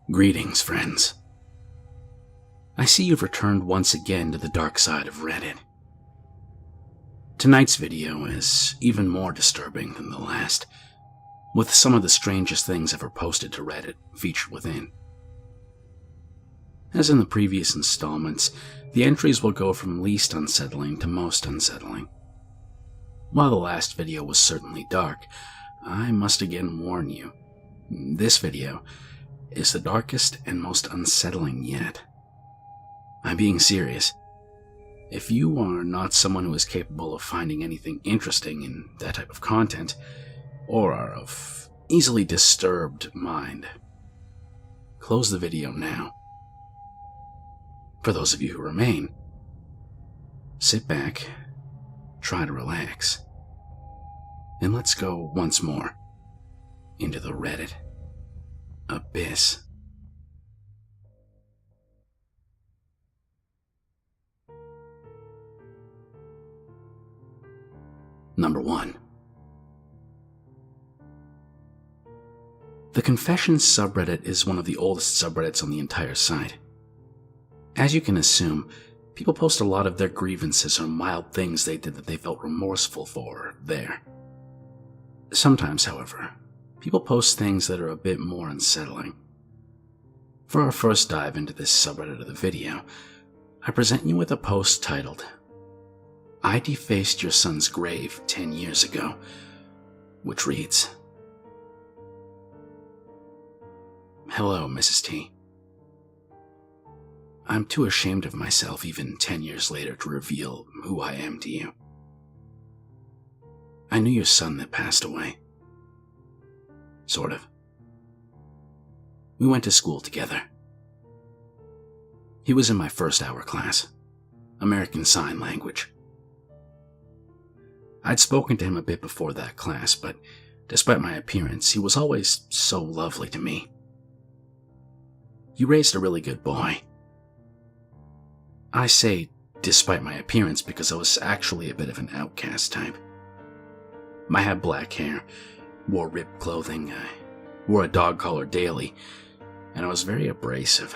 Greetings, friends. I see you've returned once again to the dark side of Reddit. Tonight's video is even more disturbing than the last, with some of the strangest things ever posted to Reddit featured within. As in the previous installments, the entries will go from least unsettling to most unsettling. While the last video was certainly dark, I must again warn you, this video is the darkest and most unsettling yet. I'm being serious. If you are not someone who is capable of finding anything interesting in that type of content, or are of easily disturbed mind, close the video now. For those of you who remain, sit back, try to relax, and let's go once more into the Reddit abyss. Number 1. The Confessions subreddit is one of the oldest subreddits on the entire site. As you can assume, people post a lot of their grievances or mild things they did that they felt remorseful for there. Sometimes, however, people post things that are a bit more unsettling. For our first dive into this subreddit of the video, I present you with a post titled, "I defaced your son's grave 10 years ago," which reads, "Hello, Mrs. T. I'm too ashamed of myself even 10 years later to reveal who I am to you. I knew your son that passed away. Sort of. We went to school together. He was in my first hour class, American Sign Language. I'd spoken to him a bit before that class, but despite my appearance, he was always so lovely to me. He raised a really good boy. I say despite my appearance because I was actually a bit of an outcast type. I had black hair, wore ripped clothing, I wore a dog collar daily, and I was very abrasive.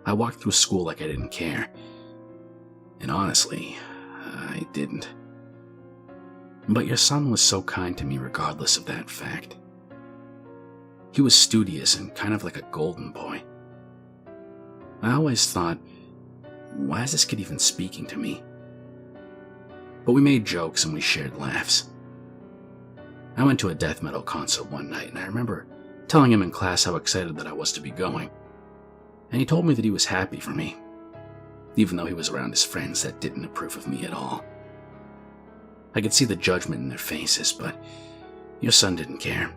I walked through school like I didn't care, and honestly, I didn't. But your son was so kind to me regardless of that fact. He was studious and kind of like a golden boy. I always thought, why is this kid even speaking to me? But we made jokes and we shared laughs. I went to a death metal concert one night, and I remember telling him in class how excited that I was to be going. And he told me that he was happy for me, even though he was around his friends that didn't approve of me at all. I could see the judgment in their faces, but your son didn't care.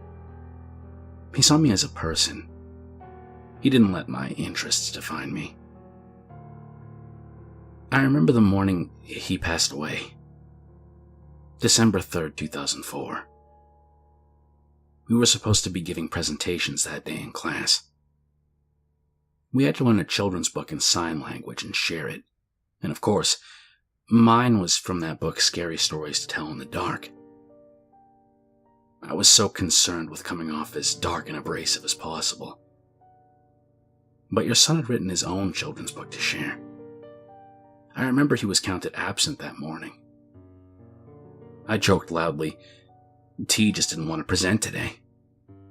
He saw me as a person. He didn't let my interests define me. I remember the morning he passed away. December 3rd, 2004. We were supposed to be giving presentations that day in class. We had to learn a children's book in sign language and share it. And of course, mine was from that book, Scary Stories to Tell in the Dark. I was so concerned with coming off as dark and abrasive as possible. But your son had written his own children's book to share. I remember he was counted absent that morning. I joked loudly, T just didn't want to present today,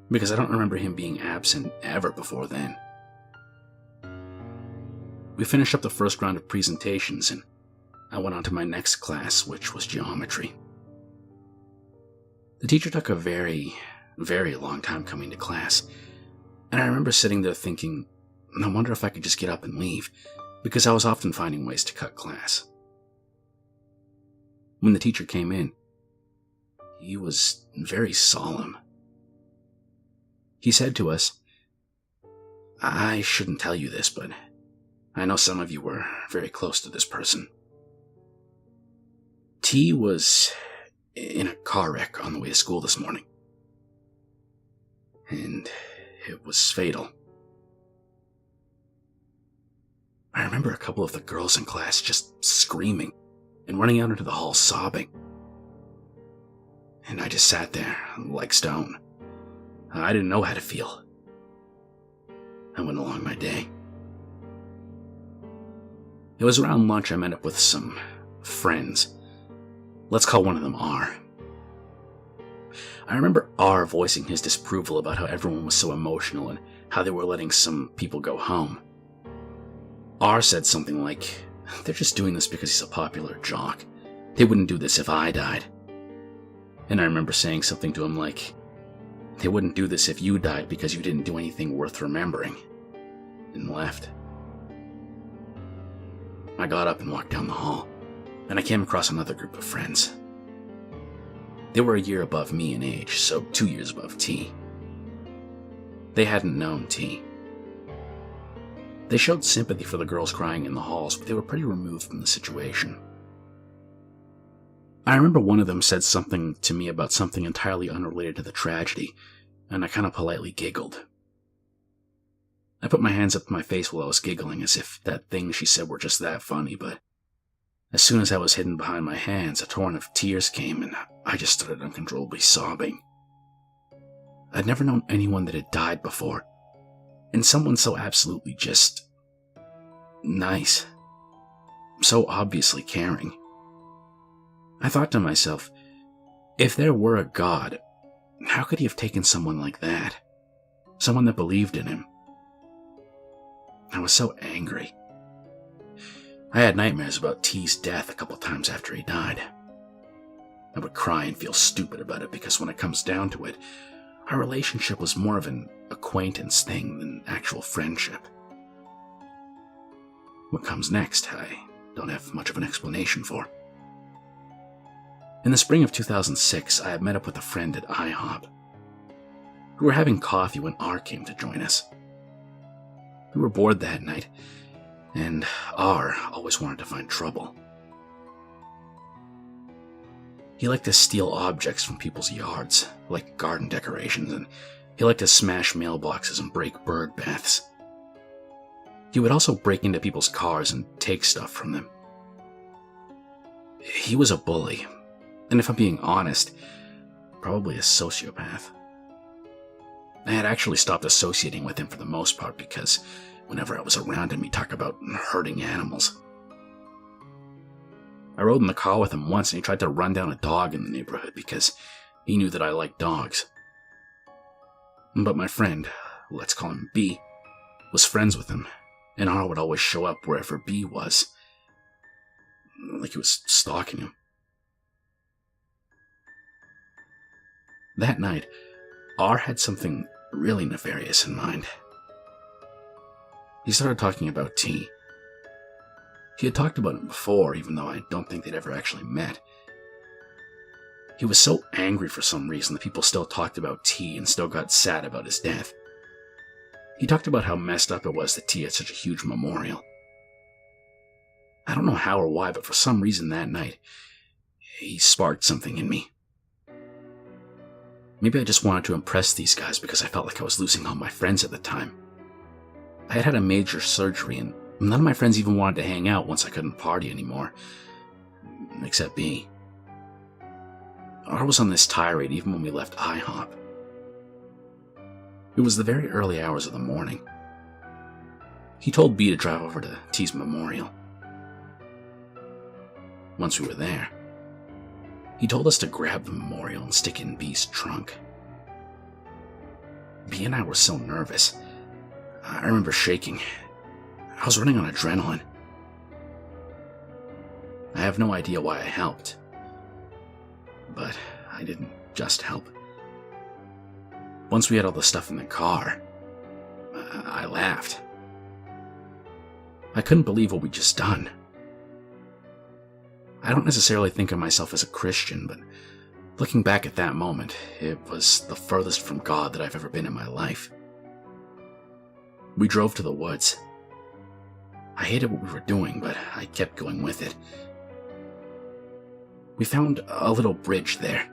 because I don't remember him being absent ever before then. We finished up the first round of presentations, and I went on to my next class, which was geometry. The teacher took a very, very long time coming to class, and I remember sitting there thinking, I wonder if I could just get up and leave, because I was often finding ways to cut class. When the teacher came in, he was very solemn. He said to us, "I shouldn't tell you this, but I know some of you were very close to this person. T was in a car wreck on the way to school this morning, and it was fatal." I remember a couple of the girls in class just screaming and running out into the hall sobbing. And I just sat there, like stone. I didn't know how to feel. I went along my day. It was around lunch I met up with some friends. Let's call one of them R. I remember R voicing his disapproval about how everyone was so emotional and how they were letting some people go home. R said something like, "They're just doing this because he's a popular jock. They wouldn't do this if I died." And I remember saying something to him like, "They wouldn't do this if you died because you didn't do anything worth remembering," and left. I got up and walked down the hall, and I came across another group of friends. They were a year above me in age, so 2 years above T. They hadn't known T. They showed sympathy for the girls crying in the halls, but they were pretty removed from the situation. I remember one of them said something to me about something entirely unrelated to the tragedy, and I kind of politely giggled. I put my hands up to my face while I was giggling, as if that thing she said were just that funny, but as soon as I was hidden behind my hands, a torrent of tears came, and I just started uncontrollably sobbing. I'd never known anyone that had died before, and someone so absolutely just nice, so obviously caring. I thought to myself, if there were a God, how could he have taken someone like that? Someone that believed in him. I was so angry. I had nightmares about T's death a couple times after he died. I would cry and feel stupid about it because when it comes down to it, our relationship was more of an acquaintance thing than actual friendship. What comes next, I don't have much of an explanation for. In the spring of 2006, I had met up with a friend at IHOP. We were having coffee when R came to join us. We were bored that night, and R always wanted to find trouble. He liked to steal objects from people's yards, like garden decorations, and he liked to smash mailboxes and break bird baths. He would also break into people's cars and take stuff from them. He was a bully, and if I'm being honest, probably a sociopath. I had actually stopped associating with him for the most part because whenever I was around him, he'd talk about hurting animals. I rode in the car with him once and he tried to run down a dog in the neighborhood because he knew that I liked dogs. But my friend, let's call him B, was friends with him, and R would always show up wherever B was, like he was stalking him. That night, R had something really nefarious in mind. He started talking about T. He had talked about him before, even though I don't think they'd ever actually met. He was so angry for some reason that people still talked about T and still got sad about his death. He talked about how messed up it was that T had such a huge memorial. I don't know how or why, but for some reason that night, he sparked something in me. Maybe I just wanted to impress these guys because I felt like I was losing all my friends at the time. I had had a major surgery and none of my friends even wanted to hang out once I couldn't party anymore. Except B. R was on this tirade even when we left IHOP. It was the very early hours of the morning. He told B to drive over to T's memorial. Once we were there, he told us to grab the memorial and stick it in B's trunk. B and I were so nervous. I remember shaking. I was running on adrenaline. I have no idea why I helped. But I didn't just help. Once we had all the stuff in the car, I laughed. I couldn't believe what we'd just done. I don't necessarily think of myself as a Christian, but looking back at that moment, it was the furthest from God that I've ever been in my life. We drove to the woods. I hated what we were doing, but I kept going with it. We found a little bridge there.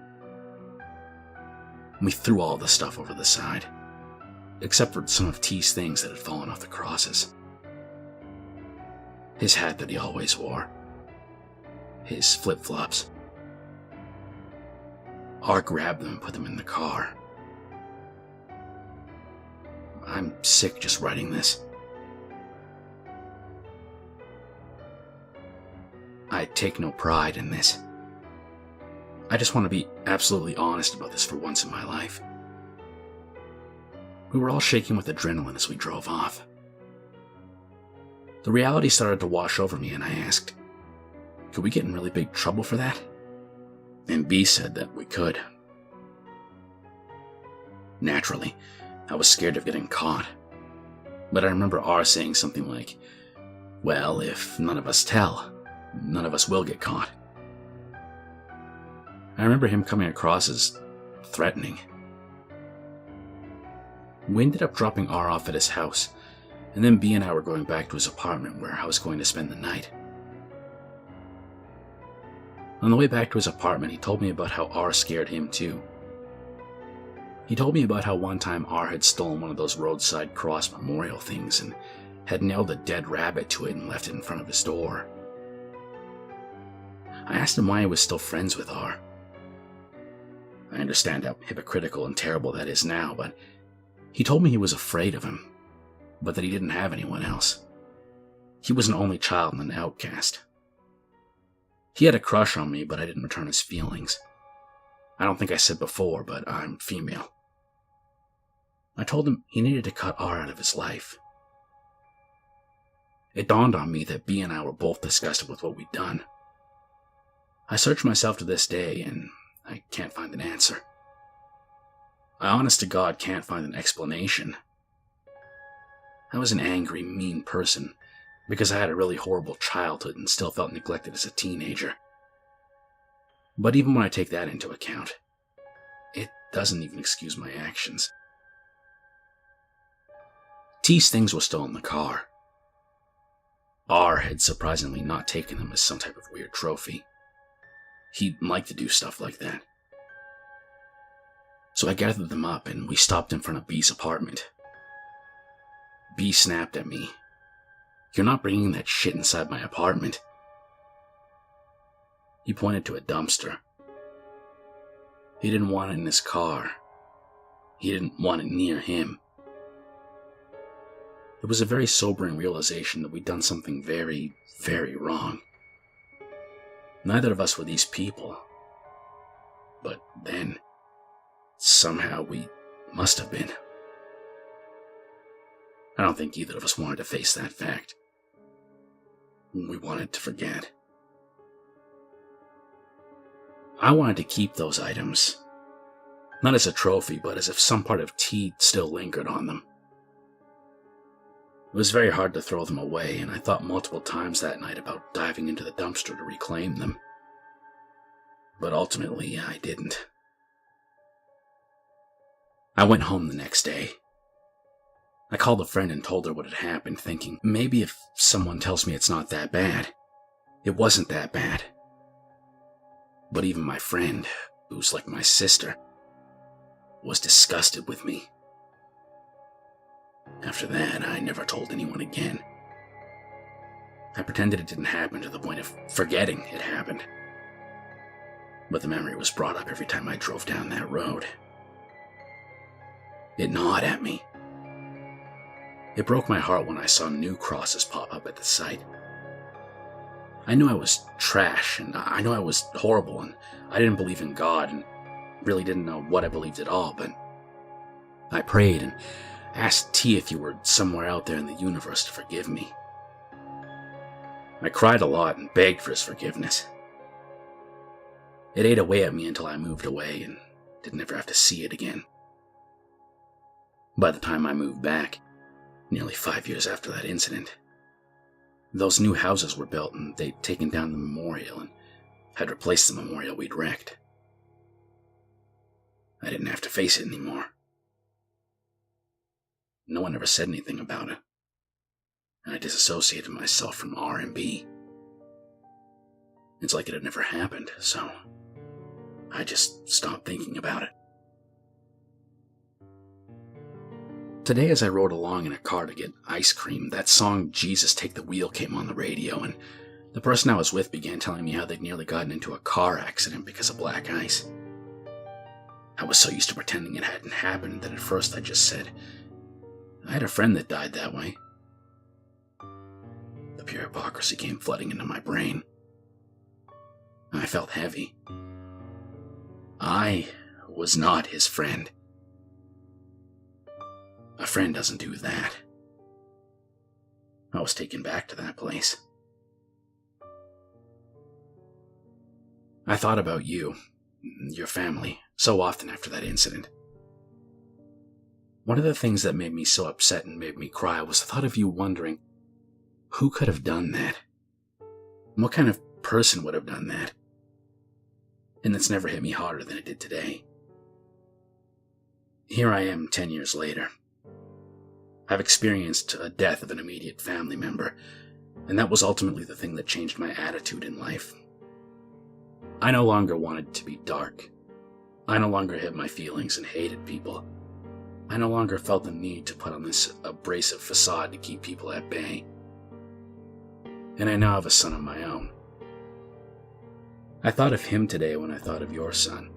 We threw all the stuff over the side, except for some of T's things that had fallen off the crosses. His hat that he always wore. His flip-flops. R grabbed them and put them in the car. I'm sick just writing this. I take no pride in this. I just want to be absolutely honest about this for once in my life. We were all shaking with adrenaline as we drove off. The reality started to wash over me, and I asked, could we get in really big trouble for that? And B said that we could. Naturally, I was scared of getting caught. But I remember R saying something like, well, if none of us tell, none of us will get caught. I remember him coming across as threatening. We ended up dropping R off at his house, and then B and I were going back to his apartment where I was going to spend the night. On the way back to his apartment, he told me about how R scared him too. He told me about how one time R had stolen one of those roadside cross memorial things and had nailed a dead rabbit to it and left it in front of his door. I asked him why he was still friends with R. I understand how hypocritical and terrible that is now, but he told me he was afraid of him, but that he didn't have anyone else. He was an only child and an outcast. He had a crush on me, but I didn't return his feelings. I don't think I said before, but I'm female. I told him he needed to cut R out of his life. It dawned on me that B and I were both disgusted with what we'd done. I search myself to this day, and I can't find an answer. I honest to God can't find an explanation. I was an angry, mean person because I had a really horrible childhood and still felt neglected as a teenager. But even when I take that into account, it doesn't even excuse my actions. T's things were still in the car. R had surprisingly not taken them as some type of weird trophy. He'd like to do stuff like that. So I gathered them up and we stopped in front of B's apartment. B snapped at me. You're not bringing that shit inside my apartment. He pointed to a dumpster. He didn't want it in his car. He didn't want it near him. It was a very sobering realization that we'd done something very, very wrong. Neither of us were these people. But then, somehow we must have been. I don't think either of us wanted to face that fact. We wanted to forget. I wanted to keep those items. Not as a trophy, but as if some part of T still lingered on them. It was very hard to throw them away, and I thought multiple times that night about diving into the dumpster to reclaim them. But ultimately, I didn't. I went home the next day. I called a friend and told her what had happened, thinking, maybe if someone tells me it's not that bad. It wasn't that bad. But even my friend, who's like my sister, was disgusted with me. After that, I never told anyone again. I pretended it didn't happen to the point of forgetting it happened. But the memory was brought up every time I drove down that road. It gnawed at me. It broke my heart when I saw new crosses pop up at the site. I knew I was trash, and I knew I was horrible, and I didn't believe in God, and really didn't know what I believed at all, but I prayed and asked T if he were somewhere out there in the universe to forgive me. I cried a lot and begged for his forgiveness. It ate away at me until I moved away and didn't ever have to see it again. By the time I moved back, nearly 5 years after that incident, those new houses were built and they'd taken down the memorial and had replaced the memorial we'd wrecked. I didn't have to face it anymore. No one ever said anything about it, and I disassociated myself from R and B. It's like it had never happened, so I just stopped thinking about it. Today, as I rode along in a car to get ice cream, that song Jesus Take the Wheel came on the radio, and the person I was with began telling me how they'd nearly gotten into a car accident because of black ice. I was so used to pretending it hadn't happened that at first I just said, I had a friend that died that way. The pure hypocrisy came flooding into my brain. I felt heavy. I was not his friend. A friend doesn't do that. I was taken back to that place. I thought about you, your family, so often after that incident. One of the things that made me so upset and made me cry was the thought of you wondering who could have done that? What kind of person would have done that? And it's never hit me harder than it did today. Here I am 10 years later. I've experienced a death of an immediate family member, and that was ultimately the thing that changed my attitude in life. I no longer wanted to be dark. I no longer hid my feelings and hated people. I no longer felt the need to put on this abrasive facade to keep people at bay. And I now have a son of my own. I thought of him today when I thought of your son.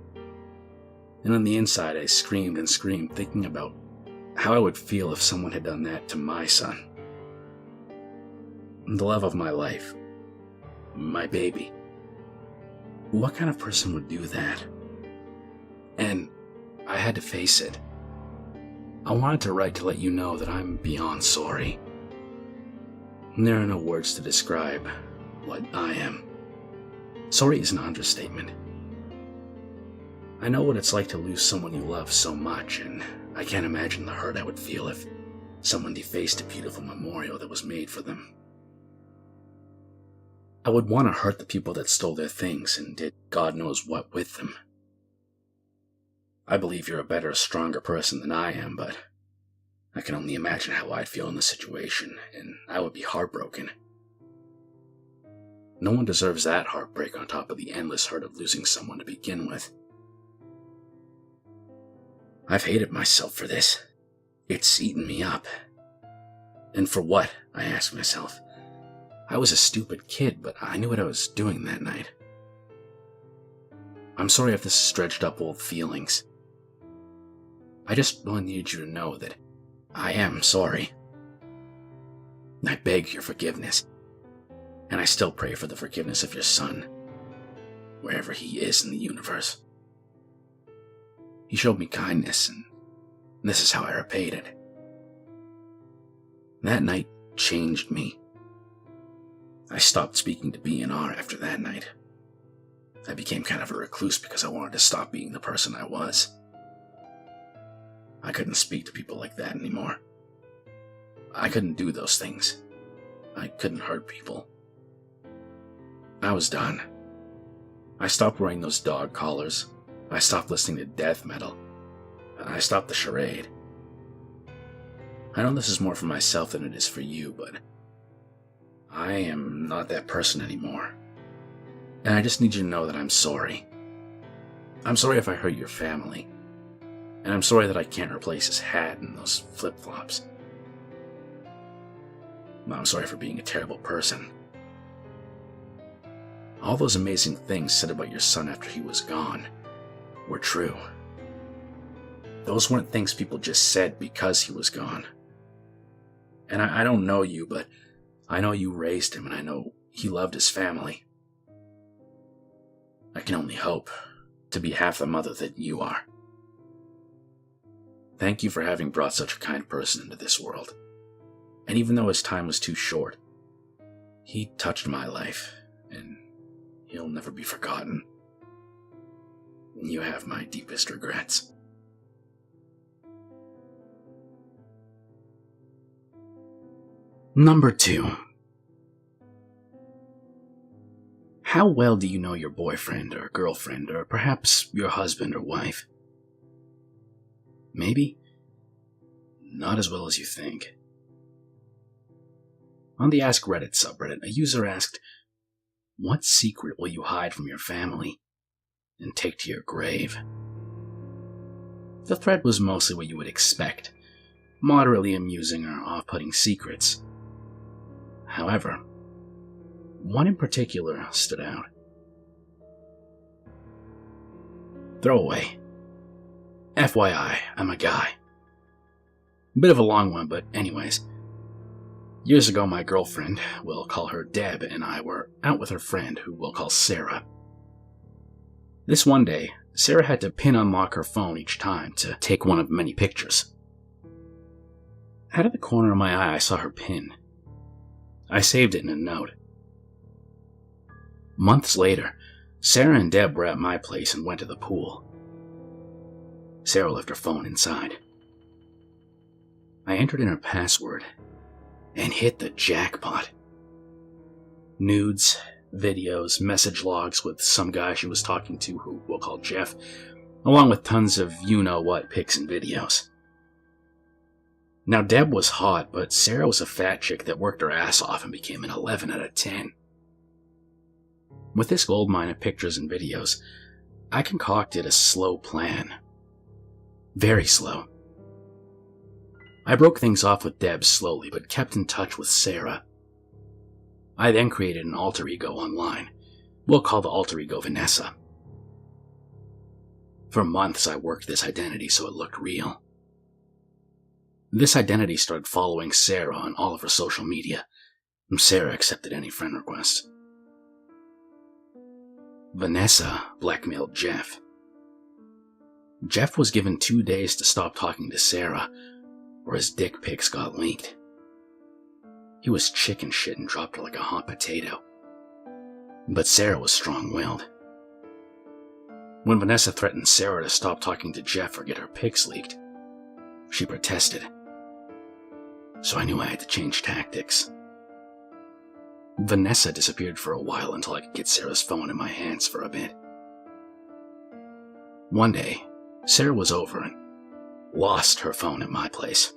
And on the inside I screamed and screamed, thinking about how I would feel if someone had done that to my son. The love of my life. My baby. What kind of person would do that? And I had to face it. I wanted to write to let you know that I'm beyond sorry. There are no words to describe what I am. Sorry is an understatement. I know what it's like to lose someone you love so much, and I can't imagine the hurt I would feel if someone defaced a beautiful memorial that was made for them. I would want to hurt the people that stole their things and did God knows what with them. I believe you're a better, stronger person than I am, but I can only imagine how I'd feel in the situation, and I would be heartbroken. No one deserves that heartbreak on top of the endless hurt of losing someone to begin with. I've hated myself for this. It's eaten me up. And for what, I ask myself. I was a stupid kid, but I knew what I was doing that night. I'm sorry if this has dredged up old feelings. I just really needed you to know that I am sorry. I beg your forgiveness, and I still pray for the forgiveness of your son, wherever he is in the universe. He showed me kindness, and this is how I repaid it. That night changed me. I stopped speaking to B&R after that night. I became kind of a recluse because I wanted to stop being the person I was. I couldn't speak to people like that anymore. I couldn't do those things. I couldn't hurt people. I was done. I stopped wearing those dog collars. I stopped listening to death metal. I stopped the charade. I know this is more for myself than it is for you, but I am not that person anymore. And I just need you to know that I'm sorry. I'm sorry if I hurt your family. And I'm sorry that I can't replace his hat and those flip-flops. I'm sorry for being a terrible person. All those amazing things said about your son after he was gone were true. Those weren't things people just said because he was gone. And I don't know you, but I know you raised him, and I know he loved his family. I can only hope to be half the mother that you are. Thank you for having brought such a kind person into this world. And even though his time was too short, he touched my life, and he'll never be forgotten. You have my deepest regrets. Number 2. How well do you know your boyfriend or girlfriend, or perhaps your husband or wife? Maybe not as well as you think. On the Ask Reddit subreddit, a user asked, "What secret will you hide from your family and take to your grave?" The thread was mostly what you would expect, moderately amusing or off-putting secrets. However, one in particular stood out. Throwaway. FYI, I'm a guy. Bit of a long one, but anyways. Years ago, my girlfriend, we'll call her Deb, and I were out with her friend, who we'll call Sarah. This one day, Sarah had to pin unlock her phone each time to take one of many pictures. Out of the corner of my eye, I saw her pin. I saved it in a note. Months later, Sarah and Deb were at my place and went to the pool. Sarah left her phone inside. I entered in her password and hit the jackpot. Nudes, videos, message logs with some guy she was talking to who we'll call Jeff, along with tons of you-know-what pics and videos. Now, Deb was hot, but Sarah was a fat chick that worked her ass off and became an 11 out of 10. With this goldmine of pictures and videos, I concocted a slow plan. Very slow. I broke things off with Deb slowly, but kept in touch with Sarah. I then created an alter ego online. We'll call the alter ego Vanessa. For months, I worked this identity so it looked real. This identity started following Sarah on all of her social media, and Sarah accepted any friend request. Vanessa blackmailed Jeff. Jeff was given 2 days to stop talking to Sarah, or his dick pics got leaked. He was chicken shit and dropped her like a hot potato. But Sarah was strong-willed. When Vanessa threatened Sarah to stop talking to Jeff or get her pics leaked, she protested. So I knew I had to change tactics. Vanessa disappeared for a while until I could get Sarah's phone in my hands for a bit. One day, Sarah was over and lost her phone at my place.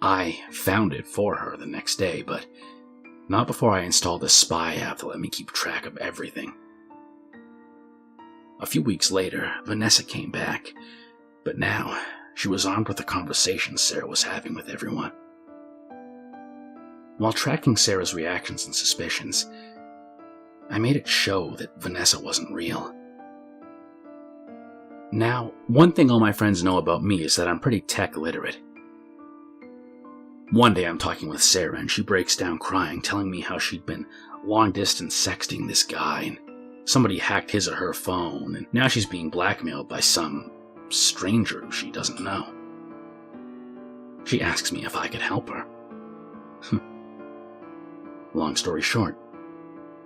I found it for her the next day, but not before I installed a spy app that let me keep track of everything. A few weeks later, Vanessa came back, but now she was armed with the conversations Sarah was having with everyone. While tracking Sarah's reactions and suspicions, I made it show that Vanessa wasn't real. Now, one thing all my friends know about me is that I'm pretty tech literate. One day I'm talking with Sarah and she breaks down crying, telling me how she'd been long-distance sexting this guy and somebody hacked his or her phone, and now she's being blackmailed by some stranger who she doesn't know. She asks me if I could help her. Long story short,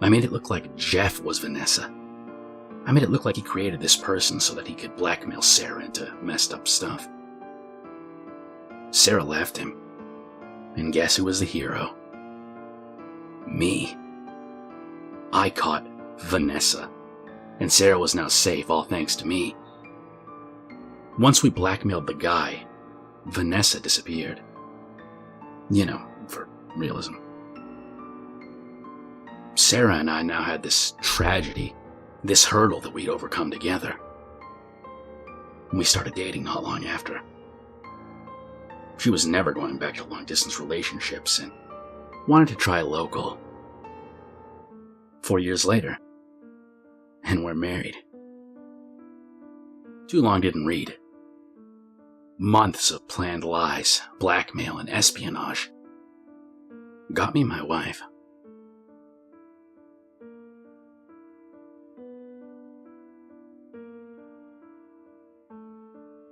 I made it look like Jeff was Vanessa. I made it look like he created this person so that he could blackmail Sarah into messed up stuff. Sarah left him. And guess who was the hero? Me. I caught Vanessa. And Sarah was now safe, all thanks to me. Once we blackmailed the guy, Vanessa disappeared. You know, for realism. Sarah and I now had this tragedy, this hurdle that we'd overcome together. We started dating not long after. She was never going back to long-distance relationships and wanted to try local. 4 years later, and we're married. Too long didn't read. Months of planned lies, blackmail, and espionage got me my wife.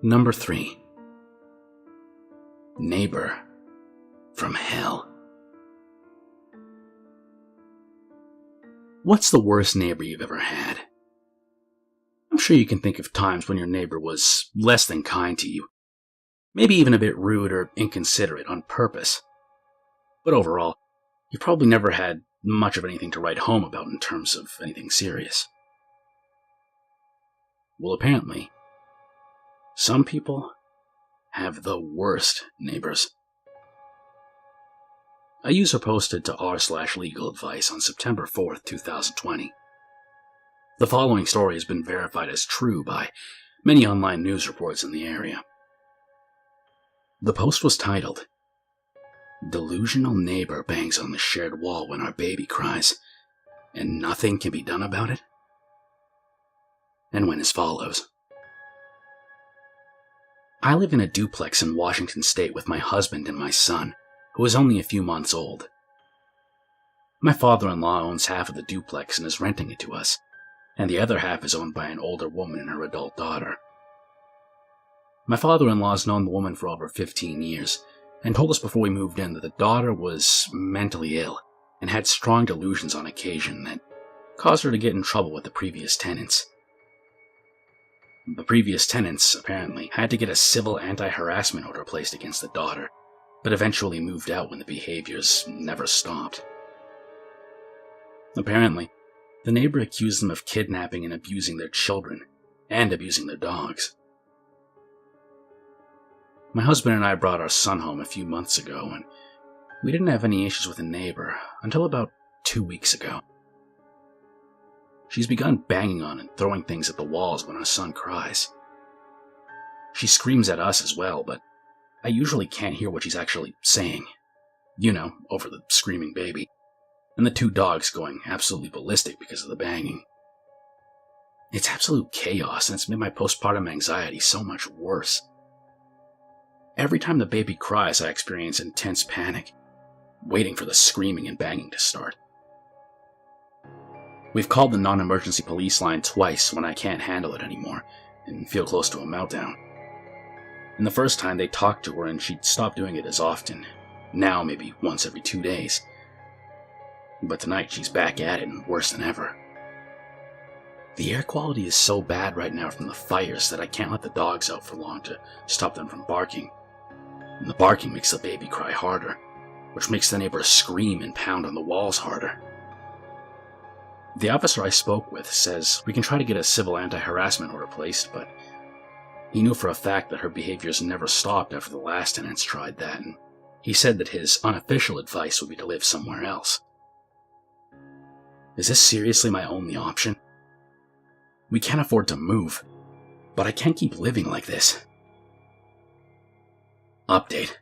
Number 3. Neighbor from hell. What's the worst neighbor you've ever had? I'm sure you can think of times when your neighbor was less than kind to you, maybe even a bit rude or inconsiderate on purpose. But overall, you probably never had much of anything to write home about in terms of anything serious. Well, apparently, some people have the worst neighbors. A user posted to r/legal advice on September 4th, 2020. The following story has been verified as true by many online news reports in the area. The post was titled, "Delusional neighbor bangs on the shared wall when our baby cries, and nothing can be done about it?" And went as follows. I live in a duplex in Washington State with my husband and my son, who is only a few months old. My father-in-law owns half of the duplex and is renting it to us, and the other half is owned by an older woman and her adult daughter. My father-in-law has known the woman for over 15 years, and told us before we moved in that the daughter was mentally ill and had strong delusions on occasion that caused her to get in trouble with the previous tenants. The previous tenants, apparently, had to get a civil anti-harassment order placed against the daughter, but eventually moved out when the behaviors never stopped. Apparently, the neighbor accused them of kidnapping and abusing their children, and abusing their dogs. My husband and I brought our son home a few months ago, and we didn't have any issues with the neighbor until about 2 weeks ago. She's begun banging on and throwing things at the walls when our son cries. She screams at us as well, but I usually can't hear what she's actually saying. You know, over the screaming baby, and the two dogs going absolutely ballistic because of the banging. It's absolute chaos, and it's made my postpartum anxiety so much worse. Every time the baby cries, I experience intense panic, waiting for the screaming and banging to start. We've called the non-emergency police line twice when I can't handle it anymore and feel close to a meltdown. And the first time they talked to her and she'd stopped doing it as often, now maybe once every 2 days. But tonight she's back at it and worse than ever. The air quality is so bad right now from the fires that I can't let the dogs out for long to stop them from barking. And the barking makes the baby cry harder, which makes the neighbors scream and pound on the walls harder. The officer I spoke with says we can try to get a civil anti-harassment order placed, but he knew for a fact that her behaviors never stopped after the last tenants tried that, and he said that his unofficial advice would be to live somewhere else. Is this seriously my only option? We can't afford to move, but I can't keep living like this. Update.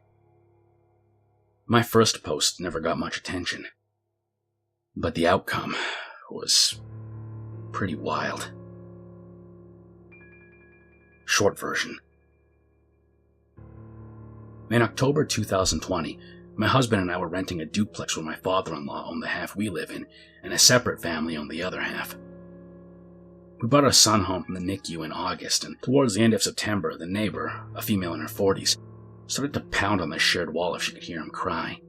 My first post never got much attention, but the outcome was pretty wild. Short version. In October 2020, my husband and I were renting a duplex where my father-in-law owned the half we live in, and a separate family owned the other half. We brought our son home from the NICU in August, and towards the end of September, the neighbor, a female in her 40s, started to pound on the shared wall if she could hear him cry.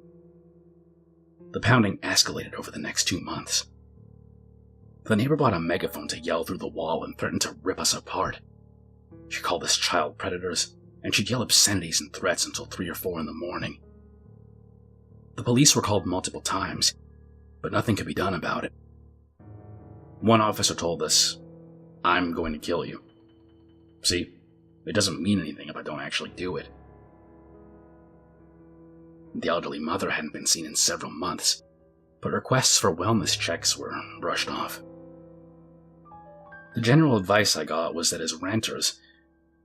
The pounding escalated over the next 2 months. The neighbor bought a megaphone to yell through the wall and threatened to rip us apart. She called us child predators, and she'd yell obscenities and threats until 3 or 4 in the morning. The police were called multiple times, but nothing could be done about it. One officer told us, "I'm going to kill you." See, it doesn't mean anything if I don't actually do it. The elderly mother hadn't been seen in several months, but requests for wellness checks were brushed off. The general advice I got was that as renters,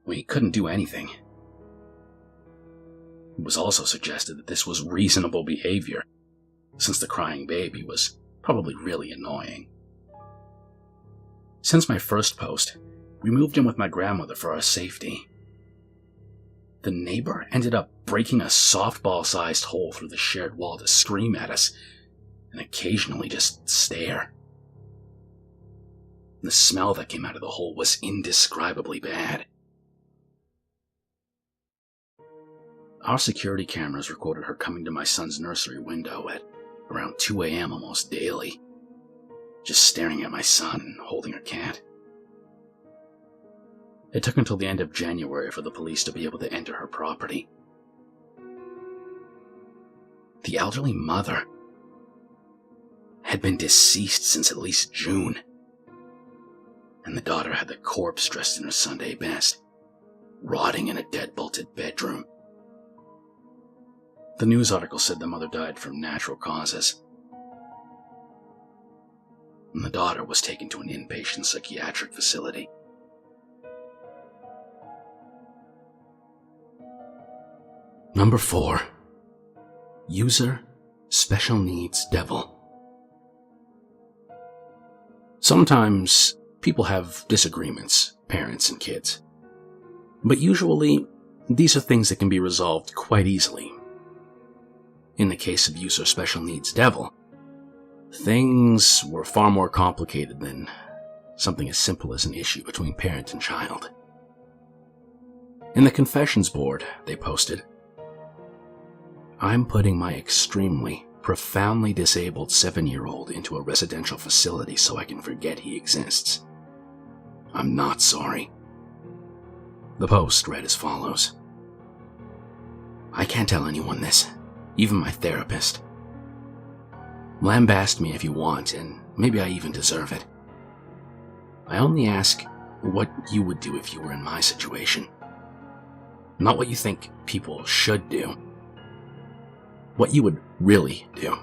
we couldn't do anything. It was also suggested that this was reasonable behavior, since the crying baby was probably really annoying. Since my first post, we moved in with my grandmother for our safety. The neighbor ended up breaking a softball-sized hole through the shared wall to scream at us, and occasionally just stare. The smell that came out of the hole was indescribably bad. Our security cameras recorded her coming to my son's nursery window at around 2 a.m. almost daily, just staring at my son and holding her cat. It took until the end of January for the police to be able to enter her property. The elderly mother had been deceased since at least June, and the daughter had the corpse dressed in her Sunday best, rotting in a deadbolted bedroom. The news article said the mother died from natural causes, and the daughter was taken to an inpatient psychiatric facility. Number 4. User Special Needs Devil. Sometimes people have disagreements, parents and kids. But usually, these are things that can be resolved quite easily. In the case of User Special Needs Devil, things were far more complicated than something as simple as an issue between parent and child. In the confessions board, they posted, "I'm putting my extremely, profoundly disabled 7-year-old into a residential facility so I can forget he exists. I'm not sorry." The post read as follows, "I can't tell anyone this, even my therapist. Lambast me if you want, and maybe I even deserve it. I only ask what you would do if you were in my situation. Not what you think people should do. What you would really do.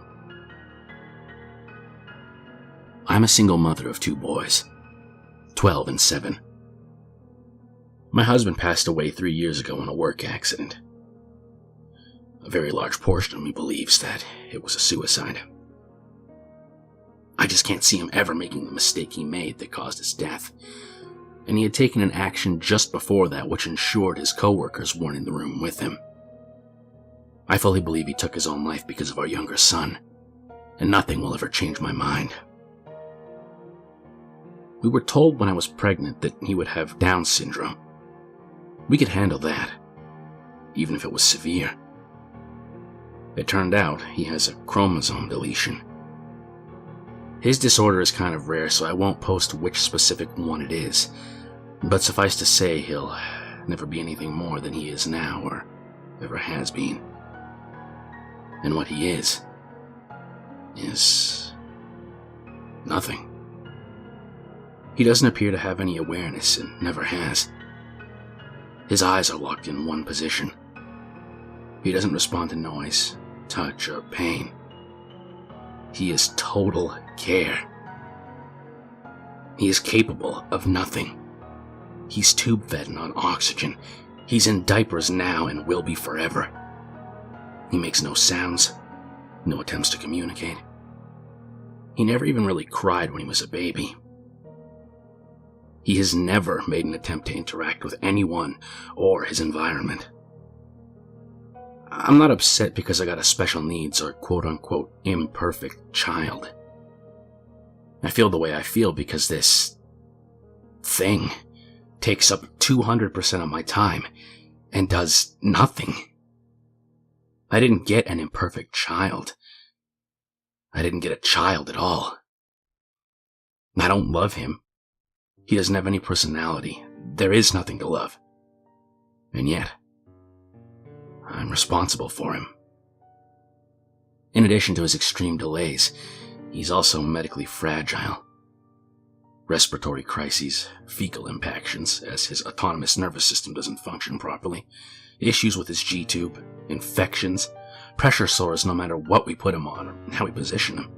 I'm a single mother of 2 boys, 12 and 7. My husband passed away 3 years ago in a work accident. A very large portion of me believes that it was a suicide. I just can't see him ever making the mistake he made that caused his death. And he had taken an action just before that which ensured his co-workers weren't in the room with him. I fully believe he took his own life because of our younger son, and nothing will ever change my mind. We were told when I was pregnant that he would have Down syndrome. We could handle that, even if it was severe. It turned out he has a chromosome deletion. His disorder is kind of rare, so I won't post which specific one it is, but suffice to say he'll never be anything more than he is now or ever has been. And what he is nothing. He doesn't appear to have any awareness and never has. His eyes are locked in one position. He doesn't respond to noise, touch, or pain. He is total care. He is capable of nothing. He's tube-fed and on oxygen. He's in diapers now and will be forever. He makes no sounds, no attempts to communicate. He never even really cried when he was a baby. He has never made an attempt to interact with anyone or his environment. I'm not upset because I got a special needs or quote-unquote imperfect child. I feel the way I feel because this thing takes up 200% of my time and does nothing. I didn't get an imperfect child. I didn't get a child at all. I don't love him. He doesn't have any personality. There is nothing to love. And yet, I'm responsible for him. In addition to his extreme delays, he's also medically fragile. Respiratory crises, fecal impactions, as his autonomous nervous system doesn't function properly, issues with his G-tube, infections, pressure sores no matter what we put him on or how we position him.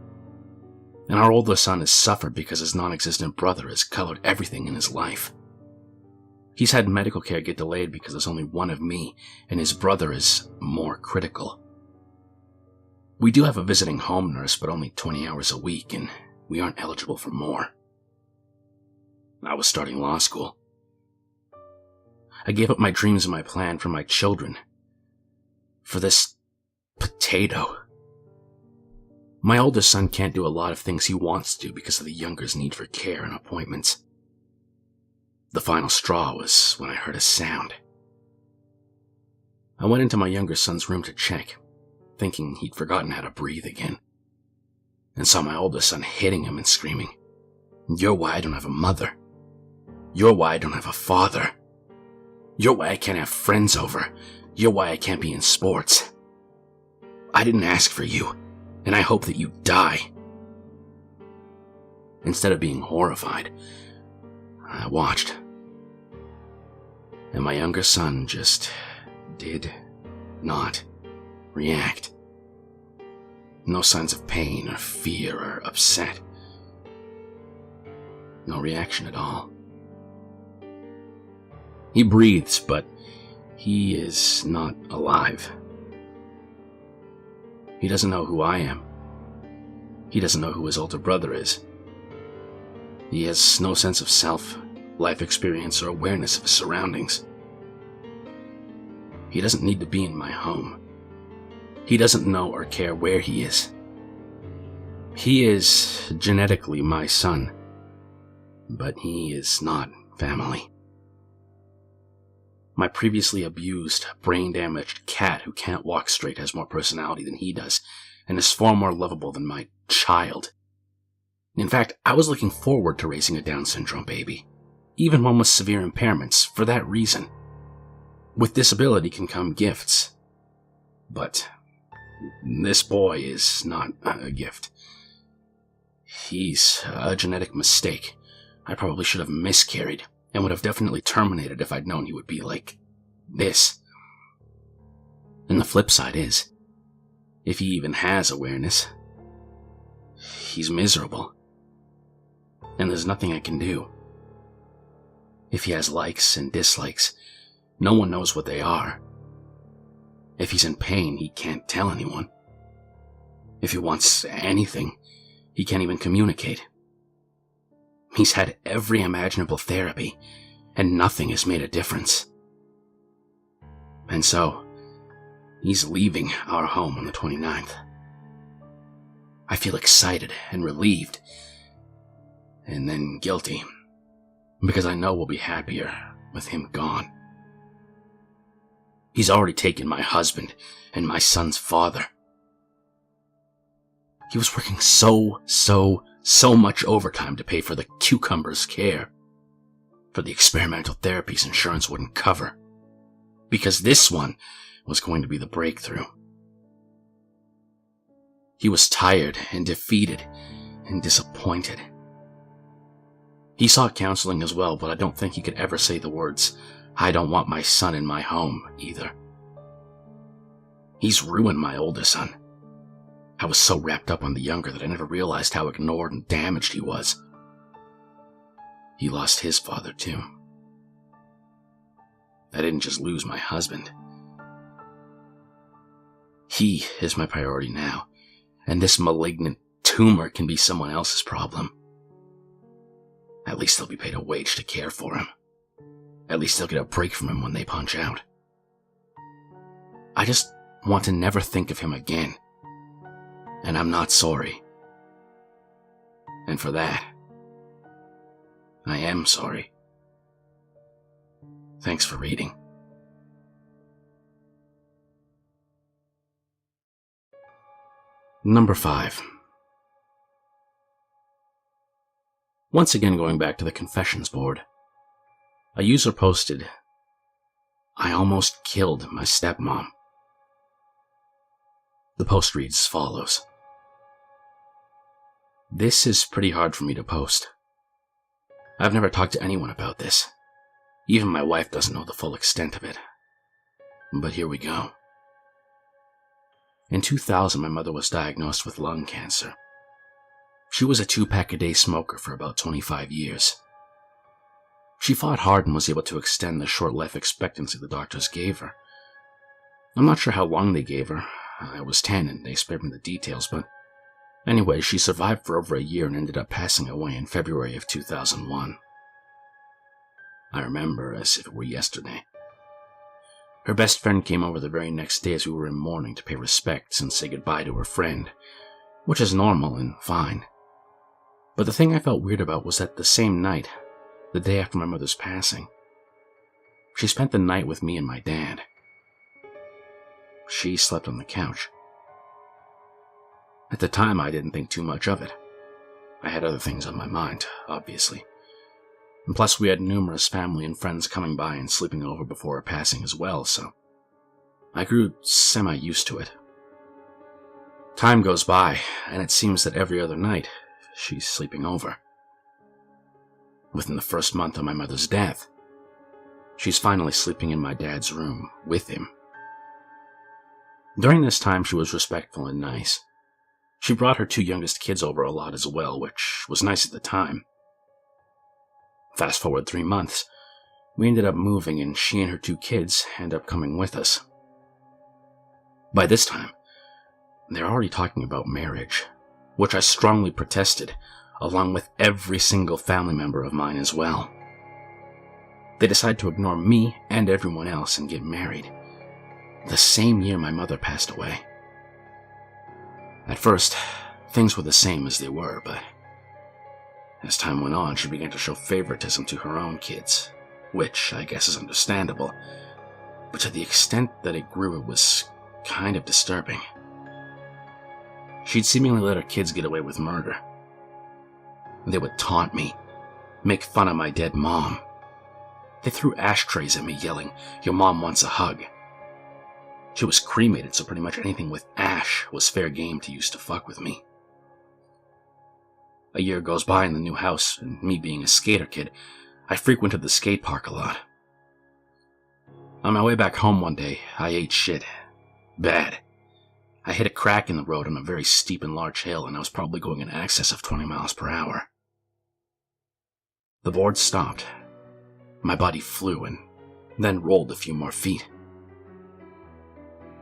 And our older son has suffered because his non-existent brother has colored everything in his life. He's had medical care get delayed because there's only one of me, and his brother is more critical. We do have a visiting home nurse, but only 20 hours a week, and we aren't eligible for more. I was starting law school. I gave up my dreams and my plan for my children. For this potato. My oldest son can't do a lot of things he wants to because of the younger's need for care and appointments. The final straw was when I heard a sound. I went into my younger son's room to check, thinking he'd forgotten how to breathe again, and saw my oldest son hitting him and screaming, "You're why I don't have a mother. You're why I don't have a father. You're why I can't have friends over. You're why I can't be in sports. I didn't ask for you, and I hope that you die." Instead of being horrified, I watched. And my younger son just did not react. No signs of pain or fear or upset. No reaction at all. He breathes, but he is not alive. He doesn't know who I am. He doesn't know who his older brother is. He has no sense of self, life experience, or awareness of his surroundings. He doesn't need to be in my home. He doesn't know or care where he is. He is genetically my son, but he is not family. My previously abused, brain-damaged cat who can't walk straight has more personality than he does, and is far more lovable than my child. In fact, I was looking forward to raising a Down syndrome baby, even one with severe impairments, for that reason. With disability can come gifts. But this boy is not a gift. He's a genetic mistake. I probably should have miscarried, and would have definitely terminated if I'd known he would be like this. And the flip side is, if he even has awareness, he's miserable. And there's nothing I can do. If he has likes and dislikes, no one knows what they are. If he's in pain, he can't tell anyone. If he wants anything, he can't even communicate. He's had every imaginable therapy, and nothing has made a difference. And so, he's leaving our home on the 29th. I feel excited and relieved, and then guilty, because I know we'll be happier with him gone. He's already taken my husband and my son's father. He was working so much overtime to pay for the cucumber's care, for the experimental therapies insurance wouldn't cover, because this one was going to be the breakthrough. He was tired and defeated and disappointed. He sought counseling as well, but I don't think he could ever say the words, "I don't want my son in my home," either. He's ruined my older son. I was so wrapped up on the younger that I never realized how ignored and damaged he was. He lost his father too. I didn't just lose my husband. He is my priority now, and this malignant tumor can be someone else's problem. At least they'll be paid a wage to care for him. At least they'll get a break from him when they punch out. I just want to never think of him again. And I'm not sorry. And for that, I am sorry. Thanks for reading. Number 5. Once again going back to the confessions board, a user posted, "I almost killed my stepmom." The post reads as follows. This is pretty hard for me to post. I've never talked to anyone about this. Even my wife doesn't know the full extent of it. But here we go. In 2000, my mother was diagnosed with lung cancer. She was a 2-pack-a-day smoker for about 25 years. She fought hard and was able to extend the short life expectancy the doctors gave her. I'm not sure how long they gave her. I was 10 and they spared me the details, but anyway, she survived for over a year and ended up passing away in February of 2001. I remember as if it were yesterday. Her best friend came over the very next day as we were in mourning to pay respects and say goodbye to her friend, which is normal and fine. But the thing I felt weird about was that the same night, the day after my mother's passing, she spent the night with me and my dad. She slept on the couch. At the time, I didn't think too much of it. I had other things on my mind, obviously. And plus, we had numerous family and friends coming by and sleeping over before her passing as well, so I grew semi-used to it. Time goes by, and it seems that every other night, she's sleeping over. Within the first month of my mother's death, she's finally sleeping in my dad's room with him. During this time, she was respectful and nice. She brought her 2 youngest kids over a lot as well, which was nice at the time. Fast forward 3 months, we ended up moving and she and her 2 kids end up coming with us. By this time, they're already talking about marriage, which I strongly protested, along with every single family member of mine as well. They decide to ignore me and everyone else and get married. the same year my mother passed away. At first, things were the same as they were, but as time went on, she began to show favoritism to her own kids, which I guess is understandable, but to the extent that it grew, it was kind of disturbing. She'd seemingly let her kids get away with murder. They would taunt me, make fun of my dead mom. They threw ashtrays at me, yelling, "Your mom wants a hug." She was cremated, so pretty much anything with ash was fair game to use to fuck with me. A year goes by in the new house, and me being a skater kid, I frequented the skate park a lot. On my way back home one day, I ate shit. Bad. I hit a crack in the road on a very steep and large hill, and I was probably going in excess of 20 miles per hour. The board stopped. My body flew and then rolled a few more feet.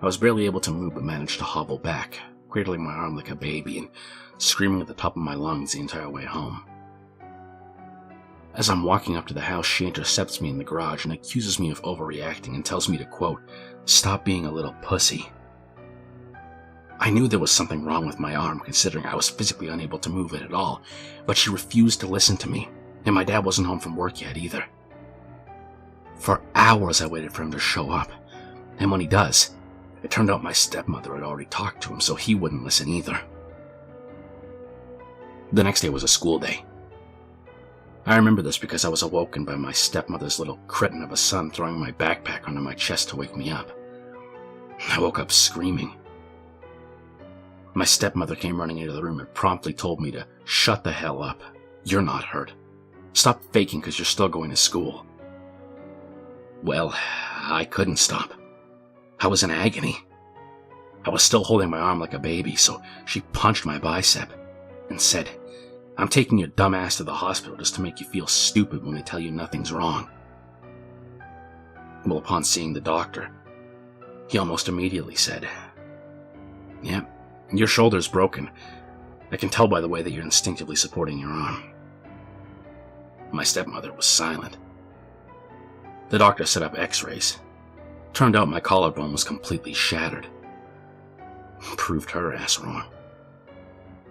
I was barely able to move but managed to hobble back, cradling my arm like a baby and screaming at the top of my lungs the entire way home. As I'm walking up to the house, she intercepts me in the garage and accuses me of overreacting and tells me to, quote, "Stop being a little pussy." I knew there was something wrong with my arm, considering I was physically unable to move it at all, but she refused to listen to me, and my dad wasn't home from work yet either. For hours I waited for him to show up, and when he does, it turned out my stepmother had already talked to him, so he wouldn't listen either. The next day was a school day. I remember this because I was awoken by my stepmother's little cretin of a son throwing my backpack under my chest to wake me up. I woke up screaming. My stepmother came running into the room and promptly told me to shut the hell up. "You're not hurt. Stop faking because you're still going to school." Well, I couldn't stop. I was in agony. I was still holding my arm like a baby, so she punched my bicep and said, "I'm taking your dumb ass to the hospital just to make you feel stupid when they tell you nothing's wrong." Well, upon seeing the doctor, he almost immediately said, "Yeah, your shoulder's broken. I can tell by the way that you're instinctively supporting your arm." My stepmother was silent. The doctor set up x-rays. Turned out my collarbone was completely shattered. Proved her ass wrong.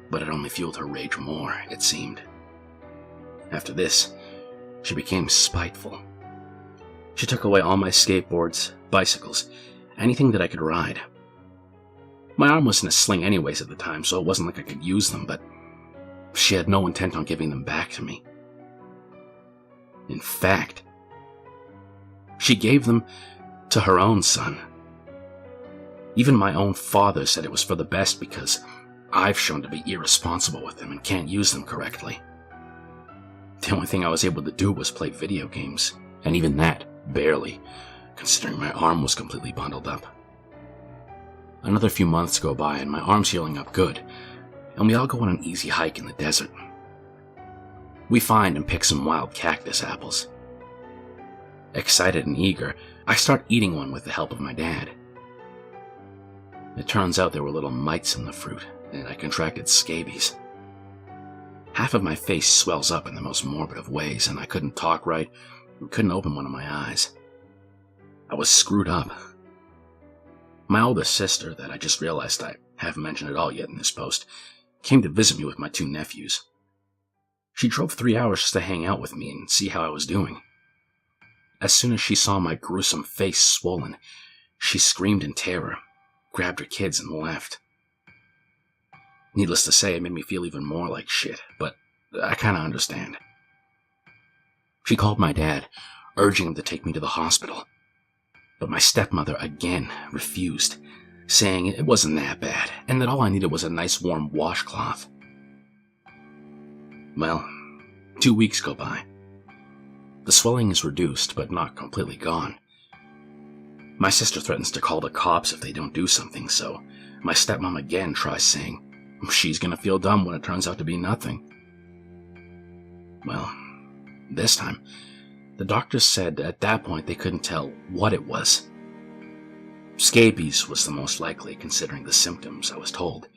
But it only fueled her rage more, it seemed. After this, she became spiteful. She took away all my skateboards, bicycles, anything that I could ride. My arm was in a sling anyways at the time, so it wasn't like I could use them, but she had no intent on giving them back to me. In fact, she gave them to her own son. Even my own father said it was for the best because I've shown to be irresponsible with them and can't use them correctly. The only thing I was able to do was play video games, and even that, barely, considering my arm was completely bundled up. Another few months go by and my arm's healing up good, and we all go on an easy hike in the desert. We find and pick some wild cactus apples. Excited and eager, I start eating one with the help of my dad. It turns out there were little mites in the fruit, and I contracted scabies. Half of my face swells up in the most morbid of ways, and I couldn't talk right and couldn't open one of my eyes. I was screwed up. My oldest sister, that I just realized I haven't mentioned at all yet in this post, came to visit me with my two nephews. She drove 3 hours just to hang out with me and see how I was doing. As soon as she saw my gruesome face swollen, she screamed in terror, grabbed her kids, and left. Needless to say, it made me feel even more like shit, but I kinda understand. She called my dad, urging him to take me to the hospital. But my stepmother again refused, saying it wasn't that bad, and that all I needed was a nice warm washcloth. Well, 2 weeks go by. The swelling is reduced, but not completely gone. My sister threatens to call the cops if they don't do something, so my stepmom again tries saying she's gonna feel dumb when it turns out to be nothing. Well, this time, the doctors said at that point they couldn't tell what it was. Scabies was the most likely, considering the symptoms, I was told.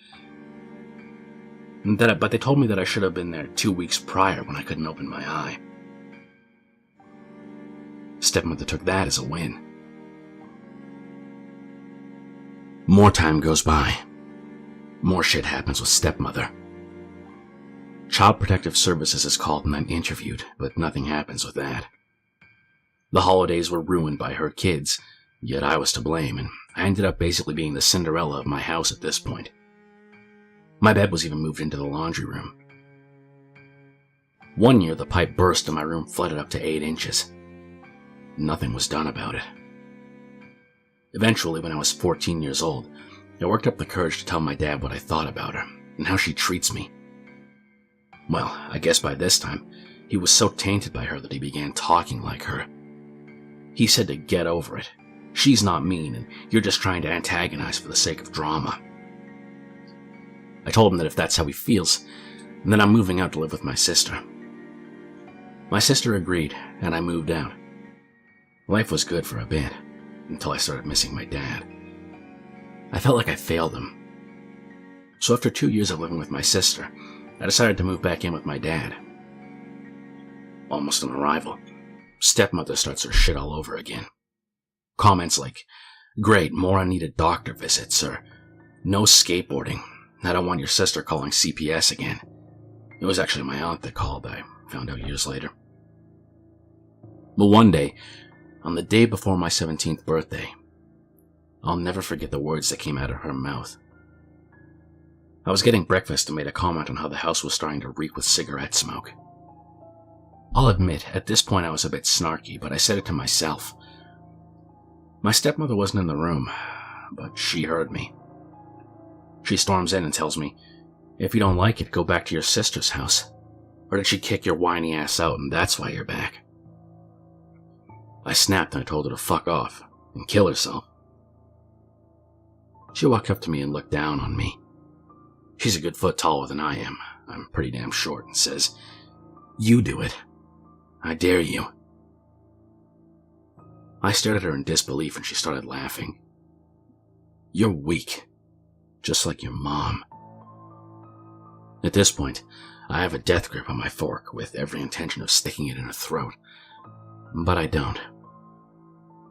But they told me that I should have been there 2 weeks prior when I couldn't open my eye. Stepmother took that as a win. More time goes by. More shit happens with stepmother. Child Protective Services is called and I'm interviewed, but nothing happens with that. The holidays were ruined by her kids, yet I was to blame, and I ended up basically being the Cinderella of my house at this point. My bed was even moved into the laundry room. One year, the pipe burst and my room flooded up to 8 inches. Nothing was done about it. Eventually, when I was 14 years old, I worked up the courage to tell my dad what I thought about her and how she treats me. Well, I guess by this time, he was so tainted by her that he began talking like her. He said to get over it. She's not mean, and you're just trying to antagonize for the sake of drama. I told him that if that's how he feels, then I'm moving out to live with my sister. My sister agreed, and I moved out. Life was good for a bit, until I started missing my dad. I felt like I failed him. So after 2 years of living with my sister, I decided to move back in with my dad. Almost on arrival, stepmother starts her shit all over again. Comments like, "Great, more unneeded doctor visits," or "No skateboarding. I don't want your sister calling CPS again." It was actually my aunt that called, I found out years later. But one day, on the day before my 17th birthday, I'll never forget the words that came out of her mouth. I was getting breakfast and made a comment on how the house was starting to reek with cigarette smoke. I'll admit, at this point I was a bit snarky, but I said it to myself. My stepmother wasn't in the room, but she heard me. She storms in and tells me, "If you don't like it, go back to your sister's house. Or did she kick your whiny ass out and that's why you're back?" I snapped and I told her to fuck off and kill herself. She walked up to me and looked down on me. She's a good foot taller than I am. I'm pretty damn short, and says, "You do it. I dare you." I stared at her in disbelief and she started laughing. "You're weak. Just like your mom." At this point, I have a death grip on my fork with every intention of sticking it in her throat. But I don't.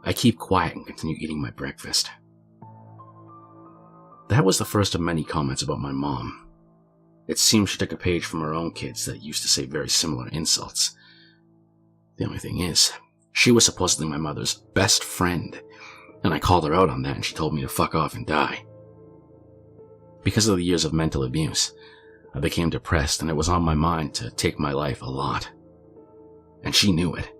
I keep quiet and continue eating my breakfast. That was the first of many comments about my mom. It seems she took a page from her own kids that used to say very similar insults. The only thing is, she was supposedly my mother's best friend, and I called her out on that and she told me to fuck off and die. Because of the years of mental abuse, I became depressed and it was on my mind to take my life a lot. And she knew it.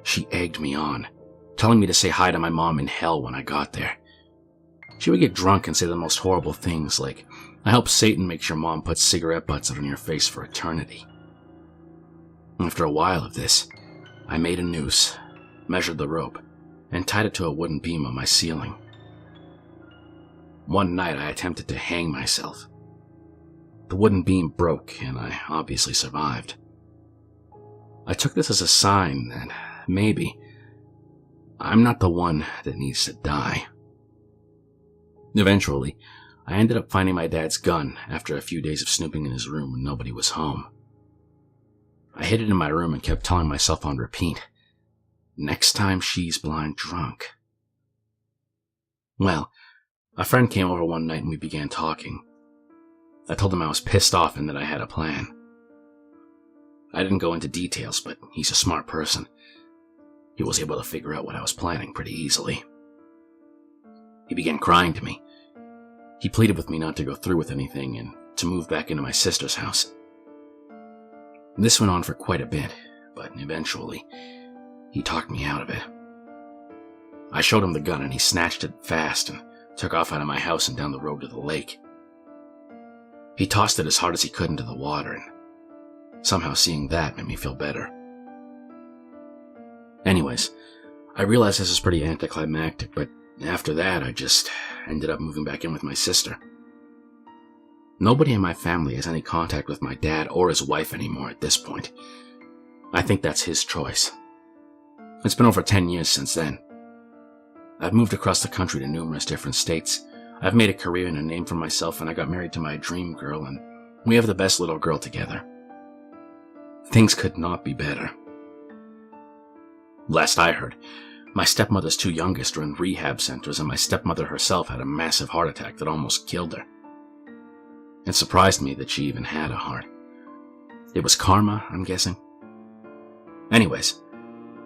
She egged me on, telling me to say hi to my mom in hell when I got there. She would get drunk and say the most horrible things like, "I hope Satan makes your mom put cigarette butts on your face for eternity." After a while of this, I made a noose, measured the rope, and tied it to a wooden beam on my ceiling. One night I attempted to hang myself. The wooden beam broke and I obviously survived. I took this as a sign that maybe I'm not the one that needs to die. Eventually, I ended up finding my dad's gun after a few days of snooping in his room when nobody was home. I hid it in my room and kept telling myself on repeat, "Next time she's blind drunk." Well, a friend came over one night and we began talking. I told him I was pissed off and that I had a plan. I didn't go into details, but he's a smart person. He was able to figure out what I was planning pretty easily. He began crying to me. He pleaded with me not to go through with anything and to move back into my sister's house. This went on for quite a bit, but eventually, he talked me out of it. I showed him the gun and he snatched it fast and took off out of my house and down the road to the lake. He tossed it as hard as he could into the water, and somehow seeing that made me feel better. Anyways, I realized this is pretty anticlimactic, but after that, I just ended up moving back in with my sister. Nobody in my family has any contact with my dad or his wife anymore at this point. I think that's his choice. It's been over 10 years since then. I've moved across the country to numerous different states. I've made a career and a name for myself, and I got married to my dream girl, and we have the best little girl together. Things could not be better. Last I heard, My stepmother's two youngest are in rehab centers, and my stepmother herself had a massive heart attack that almost killed her. It surprised me that she even had a heart. It was karma, I'm guessing. Anyways,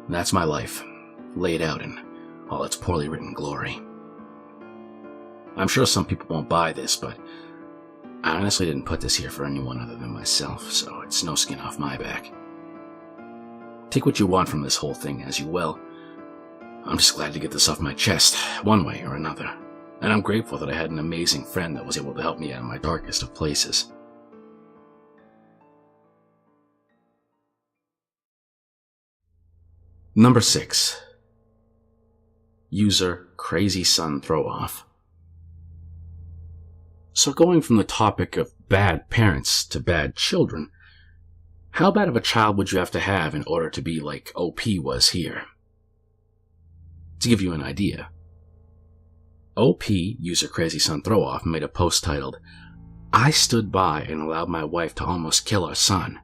that's my life, laid out in all its poorly written glory. I'm sure some people won't buy this, but I honestly didn't put this here for anyone other than myself, so it's no skin off my back. Take what you want from this whole thing as you will. I'm just glad to get this off my chest, one way or another, and I'm grateful that I had an amazing friend that was able to help me out in my darkest of places. Number 6. User Crazy Son Throw-Off. So going from the topic of bad parents to bad children, how bad of a child would you have to have in order to be like OP was here? To give you an idea, OP, User Crazy Son Throw-Off, made a post titled, "I stood by and allowed my wife to almost kill our son.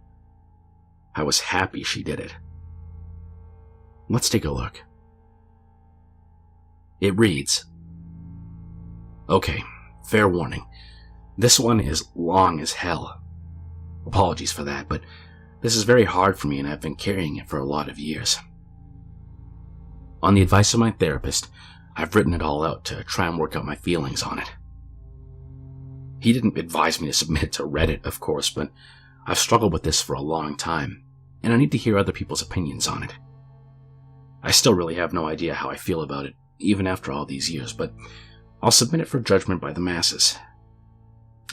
I was happy she did it." Let's take a look. It reads, "Okay, fair warning. This one is long as hell. Apologies for that, but this is very hard for me and I've been carrying it for a lot of years. On the advice of my therapist, I've written it all out to try and work out my feelings on it. He didn't advise me to submit it to Reddit, of course, but I've struggled with this for a long time, and I need to hear other people's opinions on it. I still really have no idea how I feel about it, even after all these years, but I'll submit it for judgment by the masses.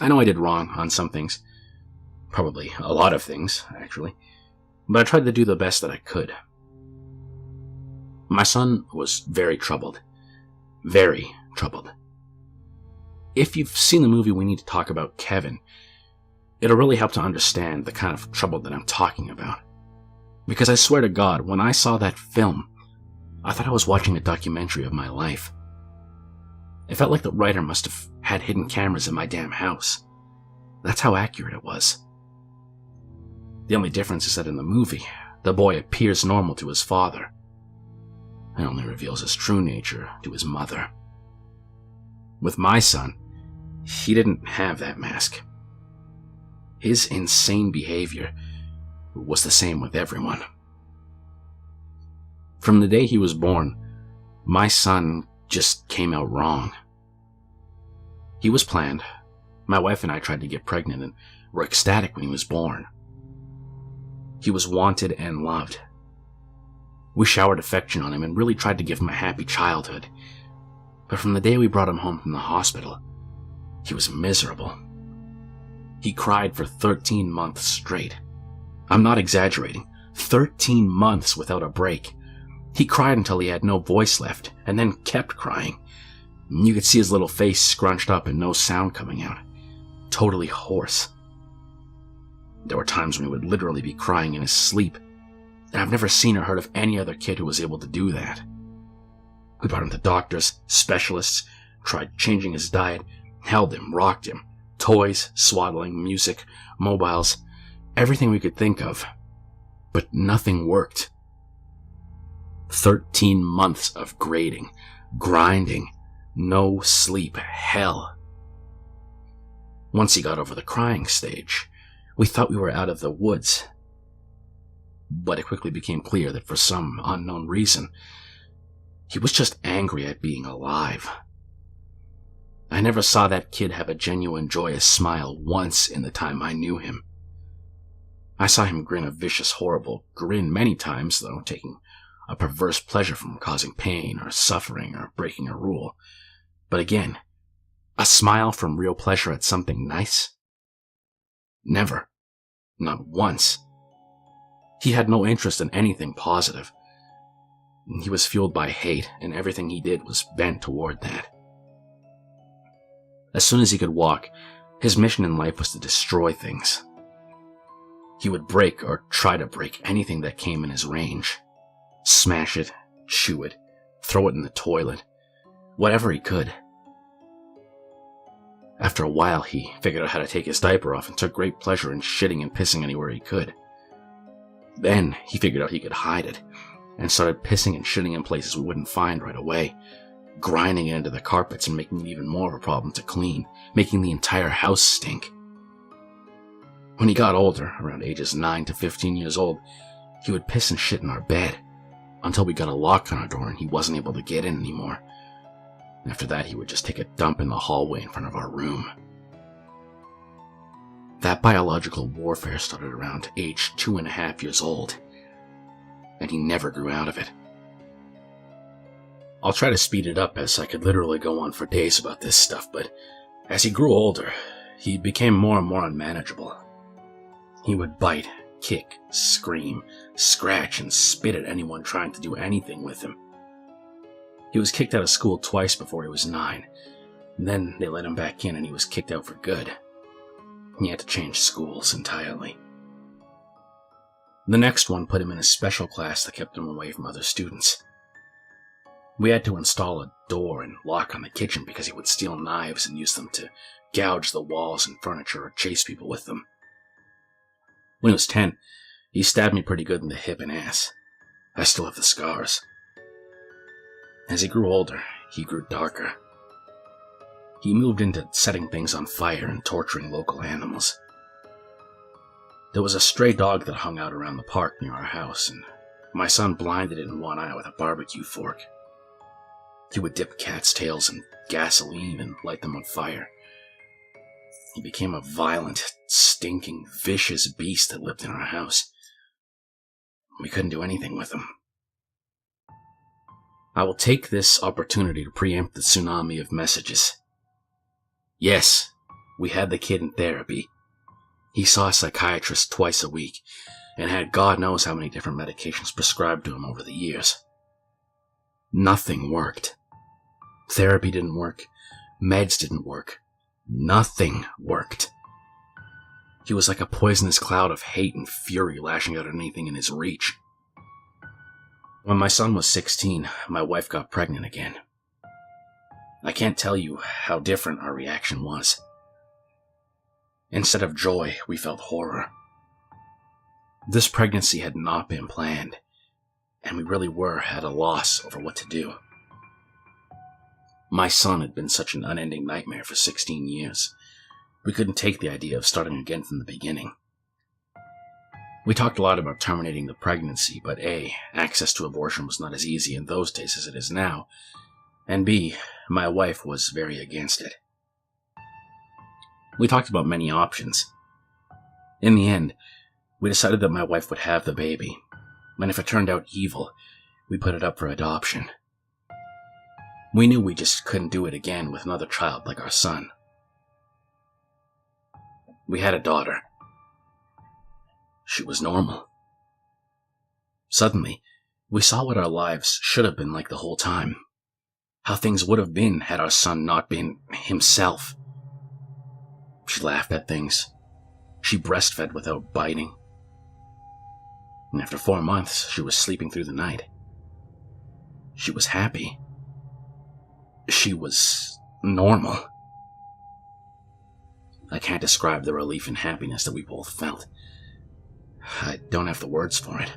I know I did wrong on some things. Probably a lot of things, actually. But I tried to do the best that I could. My son was very troubled. Very troubled. If you've seen the movie We Need to Talk About Kevin, it'll really help to understand the kind of trouble that I'm talking about. Because I swear to God, when I saw that film, I thought I was watching a documentary of my life. It felt like the writer must have had hidden cameras in my damn house. That's how accurate it was. The only difference is that in the movie, the boy appears normal to his father. It only reveals his true nature to his mother. With my son, he didn't have that mask. His insane behavior was the same with everyone. From the day he was born, my son just came out wrong. He was planned. My wife and I tried to get pregnant and were ecstatic when he was born. He was wanted and loved. We showered affection on him and really tried to give him a happy childhood. But from the day we brought him home from the hospital, he was miserable. He cried for 13 months straight. I'm not exaggerating. 13 months without a break. He cried until he had no voice left, and then kept crying. You could see his little face scrunched up and no sound coming out. Totally hoarse. There were times when he would literally be crying in his sleep, and I've never seen or heard of any other kid who was able to do that. We brought him to doctors, specialists, tried changing his diet, held him, rocked him, toys, swaddling, music, mobiles, everything we could think of. But nothing worked. 13 months of grading, grinding, no sleep, hell. Once he got over the crying stage, we thought we were out of the woods. But it quickly became clear that for some unknown reason, he was just angry at being alive. I never saw that kid have a genuine joyous smile once in the time I knew him. I saw him grin a vicious, horrible grin many times, though, taking a perverse pleasure from causing pain or suffering or breaking a rule. But again, a smile from real pleasure at something nice? Never. Not once. He had no interest in anything positive. He was fueled by hate, and everything he did was bent toward that. As soon as he could walk, his mission in life was to destroy things. He would break or try to break anything that came in his range. Smash it, chew it, throw it in the toilet, whatever he could. After a while, he figured out how to take his diaper off and took great pleasure in shitting and pissing anywhere he could. Then he figured out he could hide it, and started pissing and shitting in places we wouldn't find right away, grinding it into the carpets and making it even more of a problem to clean, making the entire house stink. When he got older, around ages 9 to 15 years old, he would piss and shit in our bed, until we got a lock on our door and he wasn't able to get in anymore. After that, he would just take a dump in the hallway in front of our room. That biological warfare started around age 2.5 years old, and he never grew out of it. I'll try to speed it up, as I could literally go on for days about this stuff, but as he grew older, he became more and more unmanageable. He would bite, kick, scream, scratch, and spit at anyone trying to do anything with him. He was kicked out of school twice before he was 9, and then they let him back in and he was kicked out for good. He had to change schools entirely. The next one put him in a special class that kept him away from other students. We had to install a door and lock on the kitchen because he would steal knives and use them to gouge the walls and furniture or chase people with them. When he was 10, he stabbed me pretty good in the hip and ass. I still have the scars. As he grew older, he grew darker. He moved into setting things on fire and torturing local animals. There was a stray dog that hung out around the park near our house, and my son blinded it in one eye with a barbecue fork. He would dip cats' tails in gasoline and light them on fire. He became a violent, stinking, vicious beast that lived in our house. We couldn't do anything with him. I will take this opportunity to preempt the tsunami of messages. Yes, we had the kid in therapy. He saw a psychiatrist twice a week, and had God knows how many different medications prescribed to him over the years. Nothing worked. Therapy didn't work. Meds didn't work. Nothing worked. He was like a poisonous cloud of hate and fury lashing out at anything in his reach. When my son was 16, my wife got pregnant again. I can't tell you how different our reaction was. Instead of joy, we felt horror. This pregnancy had not been planned, and we really were at a loss over what to do. My son had been such an unending nightmare for 16 years. We couldn't take the idea of starting again from the beginning. We talked a lot about terminating the pregnancy, but A, access to abortion was not as easy in those days as it is now, and B, my wife was very against it. We talked about many options. In the end, we decided that my wife would have the baby, and if it turned out evil, we put it up for adoption. We knew we just couldn't do it again with another child like our son. We had a daughter. She was normal. Suddenly, we saw what our lives should have been like the whole time. How things would have been had our son not been himself. She laughed at things. She breastfed without biting. And after 4 months, she was sleeping through the night. She was happy. She was normal. I can't describe the relief and happiness that we both felt. I don't have the words for it.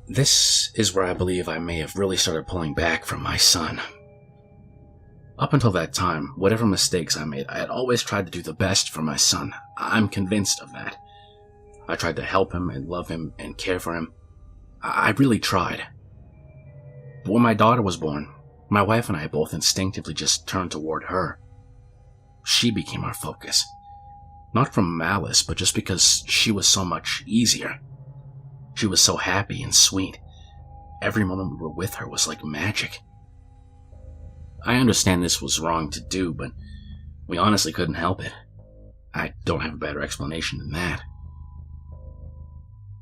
This is where I believe I may have really started pulling back from my son. Up until that time, whatever mistakes I made, I had always tried to do the best for my son. I'm convinced of that. I tried to help him and love him and care for him. I really tried. But when my daughter was born, my wife and I both instinctively just turned toward her. She became our focus. Not from malice, but just because she was so much easier. She was so happy and sweet. Every moment we were with her was like magic. I understand this was wrong to do, but we honestly couldn't help it. I don't have a better explanation than that.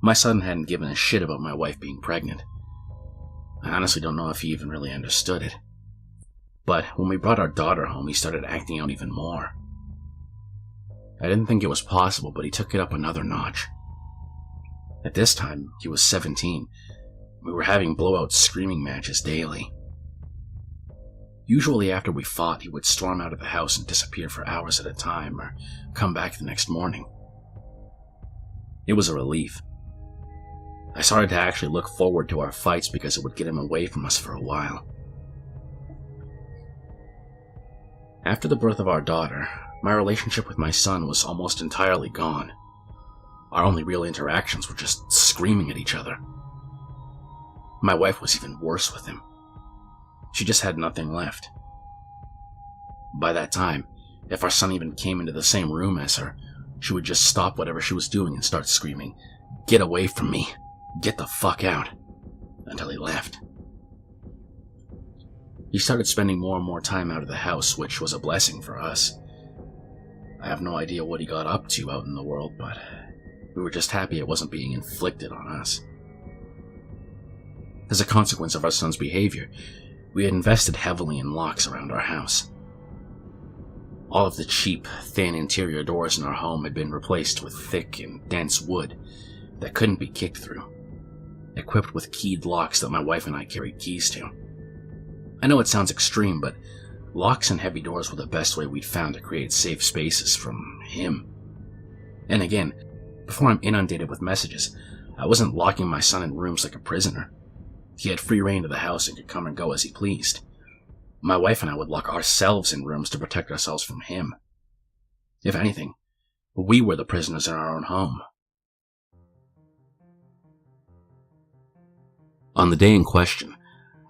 My son hadn't given a shit about my wife being pregnant. I honestly don't know if he even really understood it. But when we brought our daughter home, he started acting out even more. I didn't think it was possible, but he took it up another notch. At this time, he was 17. We were having blowout screaming matches daily. Usually after we fought, he would storm out of the house and disappear for hours at a time, or come back the next morning. It was a relief. I started to actually look forward to our fights because it would get him away from us for a while. After the birth of our daughter, my relationship with my son was almost entirely gone. Our only real interactions were just screaming at each other. My wife was even worse with him. She just had nothing left. By that time, if our son even came into the same room as her, she would just stop whatever she was doing and start screaming, "Get away from me! Get the fuck out!" until he left. He started spending more and more time out of the house, which was a blessing for us. I have no idea what he got up to out in the world, but we were just happy it wasn't being inflicted on us. As a consequence of our son's behavior, we had invested heavily in locks around our house. All of the cheap, thin interior doors in our home had been replaced with thick and dense wood that couldn't be kicked through, equipped with keyed locks that my wife and I carried keys to. I know it sounds extreme, but locks and heavy doors were the best way we'd found to create safe spaces from him. And again, before I'm inundated with messages, I wasn't locking my son in rooms like a prisoner. He had free reign of the house and could come and go as he pleased. My wife and I would lock ourselves in rooms to protect ourselves from him. If anything, we were the prisoners in our own home. On the day in question,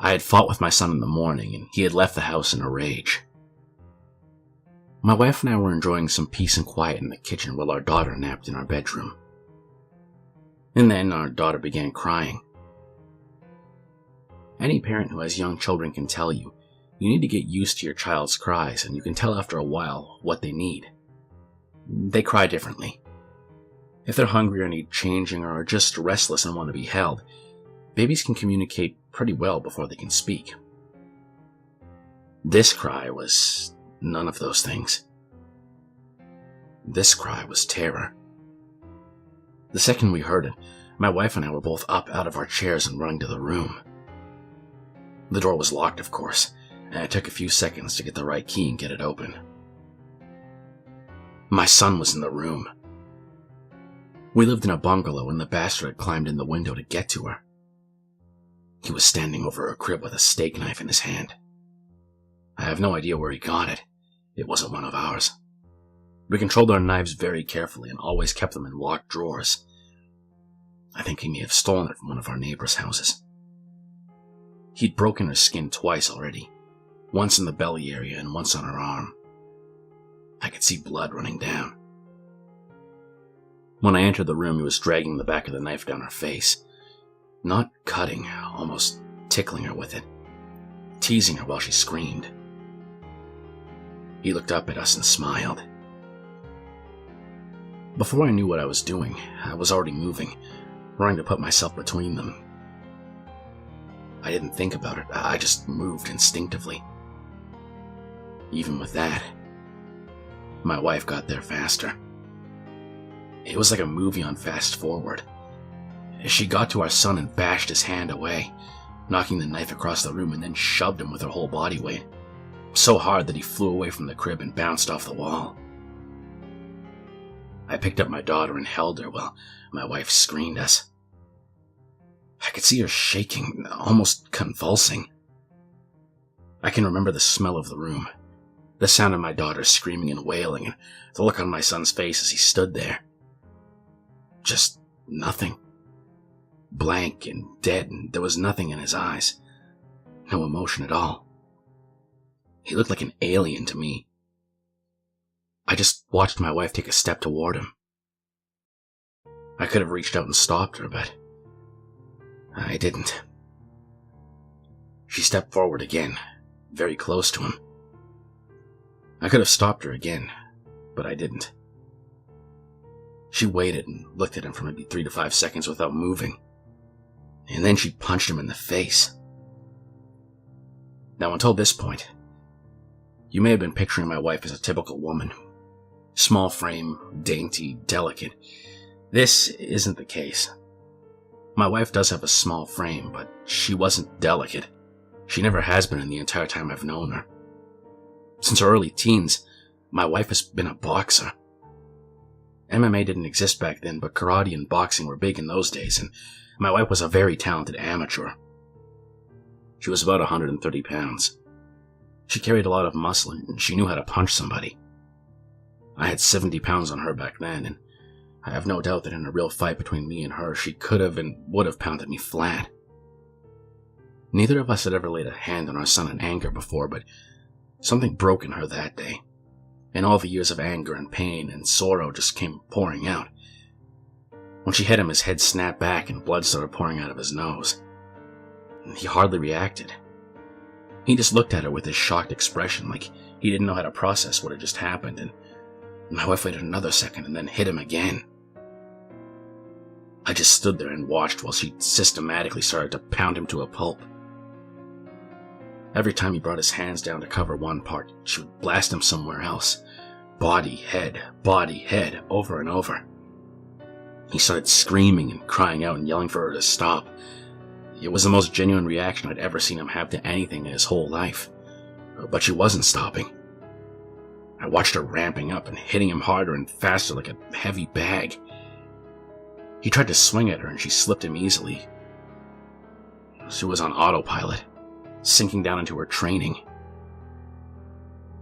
I had fought with my son in the morning, and he had left the house in a rage. My wife and I were enjoying some peace and quiet in the kitchen while our daughter napped in our bedroom. And then our daughter began crying. Any parent who has young children can tell you, you need to get used to your child's cries, and you can tell after a while what they need. They cry differently. If they're hungry or need changing or are just restless and want to be held, babies can communicate pretty well before they can speak. This cry was none of those things. This cry was terror. The second we heard it, my wife and I were both up out of our chairs and running to the room. The door was locked, of course, and it took a few seconds to get the right key and get it open. My son was in the room. We lived in a bungalow, and the bastard had climbed in the window to get to her. He was standing over her crib with a steak knife in his hand. I have no idea where he got it. It wasn't one of ours. We controlled our knives very carefully and always kept them in locked drawers. I think he may have stolen it from one of our neighbors' houses. He'd broken her skin twice already, once in the belly area and once on her arm. I could see blood running down. When I entered the room, he was dragging the back of the knife down her face, not cutting, almost tickling her with it, teasing her while she screamed. He looked up at us and smiled. Before I knew what I was doing, I was already moving, trying to put myself between them. I didn't think about it, I just moved instinctively. Even with that, my wife got there faster. It was like a movie on fast forward. She got to our son and bashed his hand away, knocking the knife across the room and then shoved him with her whole body weight, so hard that he flew away from the crib and bounced off the wall. I picked up my daughter and held her while my wife screamed us. I could see her shaking, almost convulsing. I can remember the smell of the room, the sound of my daughter screaming and wailing, and the look on my son's face as he stood there. Just nothing. Blank and dead, and there was nothing in his eyes. No emotion at all. He looked like an alien to me. I just watched my wife take a step toward him. I could have reached out and stopped her, but I didn't. She stepped forward again, very close to him. I could have stopped her again, but I didn't. She waited and looked at him for maybe 3 to 5 seconds without moving, and then she punched him in the face. Now, until this point, you may have been picturing my wife as a typical woman. Small frame, dainty, delicate. This isn't the case. My wife does have a small frame, but she wasn't delicate. She never has been in the entire time I've known her. Since her early teens, my wife has been a boxer. MMA didn't exist back then, but karate and boxing were big in those days, and My wife was a very talented amateur. She was about 130 pounds. She carried a lot of muscle and she knew how to punch somebody. I had 70 pounds on her back then, and I have no doubt that in a real fight between me and her, she could have and would have pounded me flat. Neither of us had ever laid a hand on our son in anger before, but something broke in her that day, and all the years of anger and pain and sorrow just came pouring out. When she hit him, his head snapped back and blood started pouring out of his nose. He hardly reacted. He just looked at her with his shocked expression like he didn't know how to process what had just happened, and my wife waited another second and then hit him again. I just stood there and watched while she systematically started to pound him to a pulp. Every time he brought his hands down to cover one part, she would blast him somewhere else. Body, head, over and over. He started screaming and crying out and yelling for her to stop. It was the most genuine reaction I'd ever seen him have to anything in his whole life. But she wasn't stopping. I watched her ramping up and hitting him harder and faster like a heavy bag. He tried to swing at her and she slipped him easily. She was on autopilot, sinking down into her training.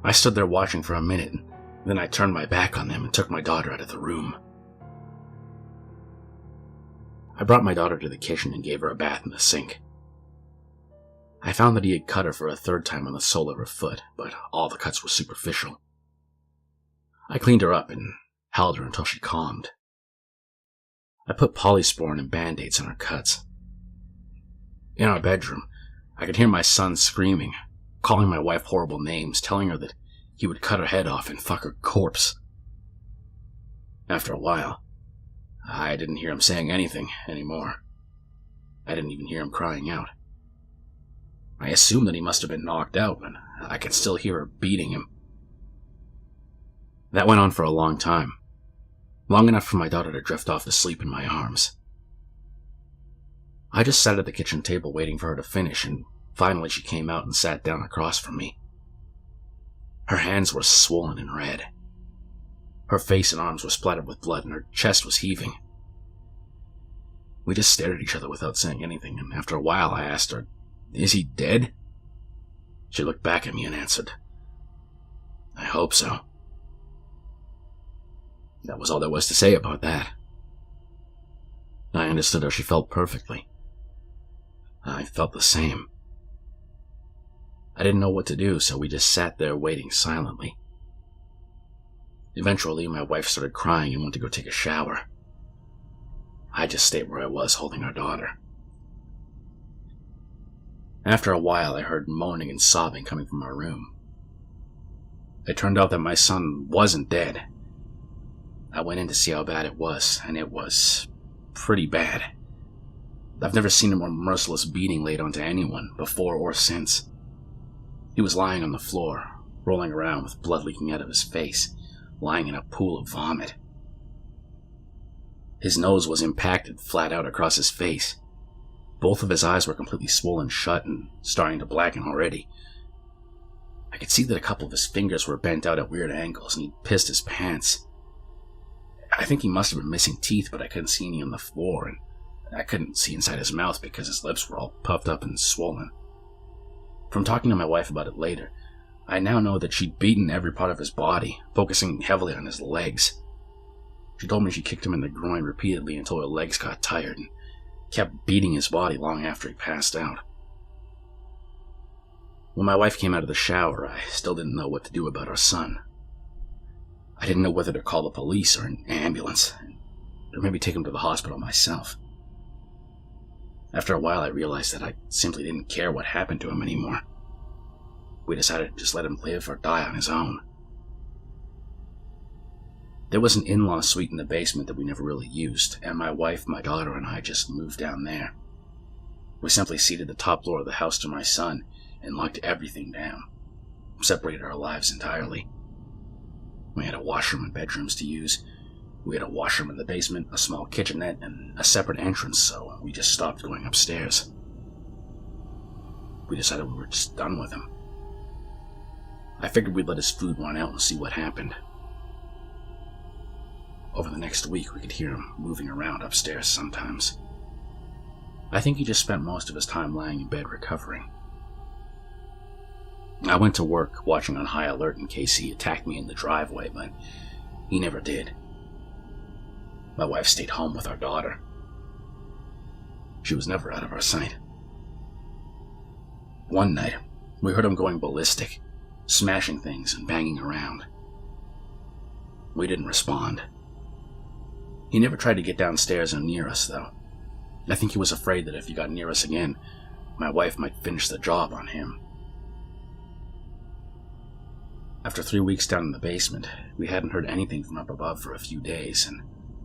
I stood there watching for a minute, and then I turned my back on them and took my daughter out of the room. I brought my daughter to the kitchen and gave her a bath in the sink. I found that he had cut her for a third time on the sole of her foot, but all the cuts were superficial. I cleaned her up and held her until she calmed. I put polysporin and band-aids on her cuts. In our bedroom, I could hear my son screaming, calling my wife horrible names, telling her that he would cut her head off and fuck her corpse. After a while, I didn't hear him saying anything anymore. I didn't even hear him crying out. I assumed that he must have been knocked out, but I could still hear her beating him. That went on for a long time. Long enough for my daughter to drift off to sleep in my arms. I just sat at the kitchen table waiting for her to finish, and finally she came out and sat down across from me. Her hands were swollen and red. Her face and arms were splattered with blood, and her chest was heaving. We just stared at each other without saying anything, and after a while I asked her, "Is he dead?" She looked back at me and answered, "I hope so." That was all there was to say about that. I understood how she felt perfectly. I felt the same. I didn't know what to do, so we just sat there waiting silently. Eventually, my wife started crying and went to go take a shower. I just stayed where I was, holding our daughter. After a while, I heard moaning and sobbing coming from our room. It turned out that my son wasn't dead. I went in to see how bad it was, and it was pretty bad. I've never seen a more merciless beating laid onto anyone, before or since. He was lying on the floor, rolling around with blood leaking out of his face, lying in a pool of vomit. His nose was impacted flat out across his face. Both of his eyes were completely swollen shut and starting to blacken already. I could see that a couple of his fingers were bent out at weird angles, and he'd pissed his pants. I think he must have been missing teeth, but I couldn't see any on the floor, and I couldn't see inside his mouth because his lips were all puffed up and swollen. From talking to my wife about it later, I now know that she'd beaten every part of his body, focusing heavily on his legs. She told me she kicked him in the groin repeatedly until her legs got tired, and kept beating his body long after he passed out. When my wife came out of the shower, I still didn't know what to do about our son. I didn't know whether to call the police or an ambulance, or maybe take him to the hospital myself. After a while, I realized that I simply didn't care what happened to him anymore. We decided to just let him live or die on his own. There was an in-law suite in the basement that we never really used, and my wife, my daughter, and I just moved down there. We simply ceded the top floor of the house to my son and locked everything down, separated our lives entirely. We had a washroom and bedrooms to use. We had a washroom in the basement, a small kitchenette, and a separate entrance, so we just stopped going upstairs. We decided we were just done with him. I figured we'd let his food run out and see what happened. Over the next week, we could hear him moving around upstairs sometimes. I think he just spent most of his time lying in bed recovering. I went to work watching on high alert in case he attacked me in the driveway, but he never did. My wife stayed home with our daughter. She was never out of our sight. One night, we heard him going ballistic, smashing things and banging around. We didn't respond. He never tried to get downstairs or near us, though. I think he was afraid that if he got near us again, my wife might finish the job on him. After 3 weeks down in the basement, we hadn't heard anything from up above for a few days, and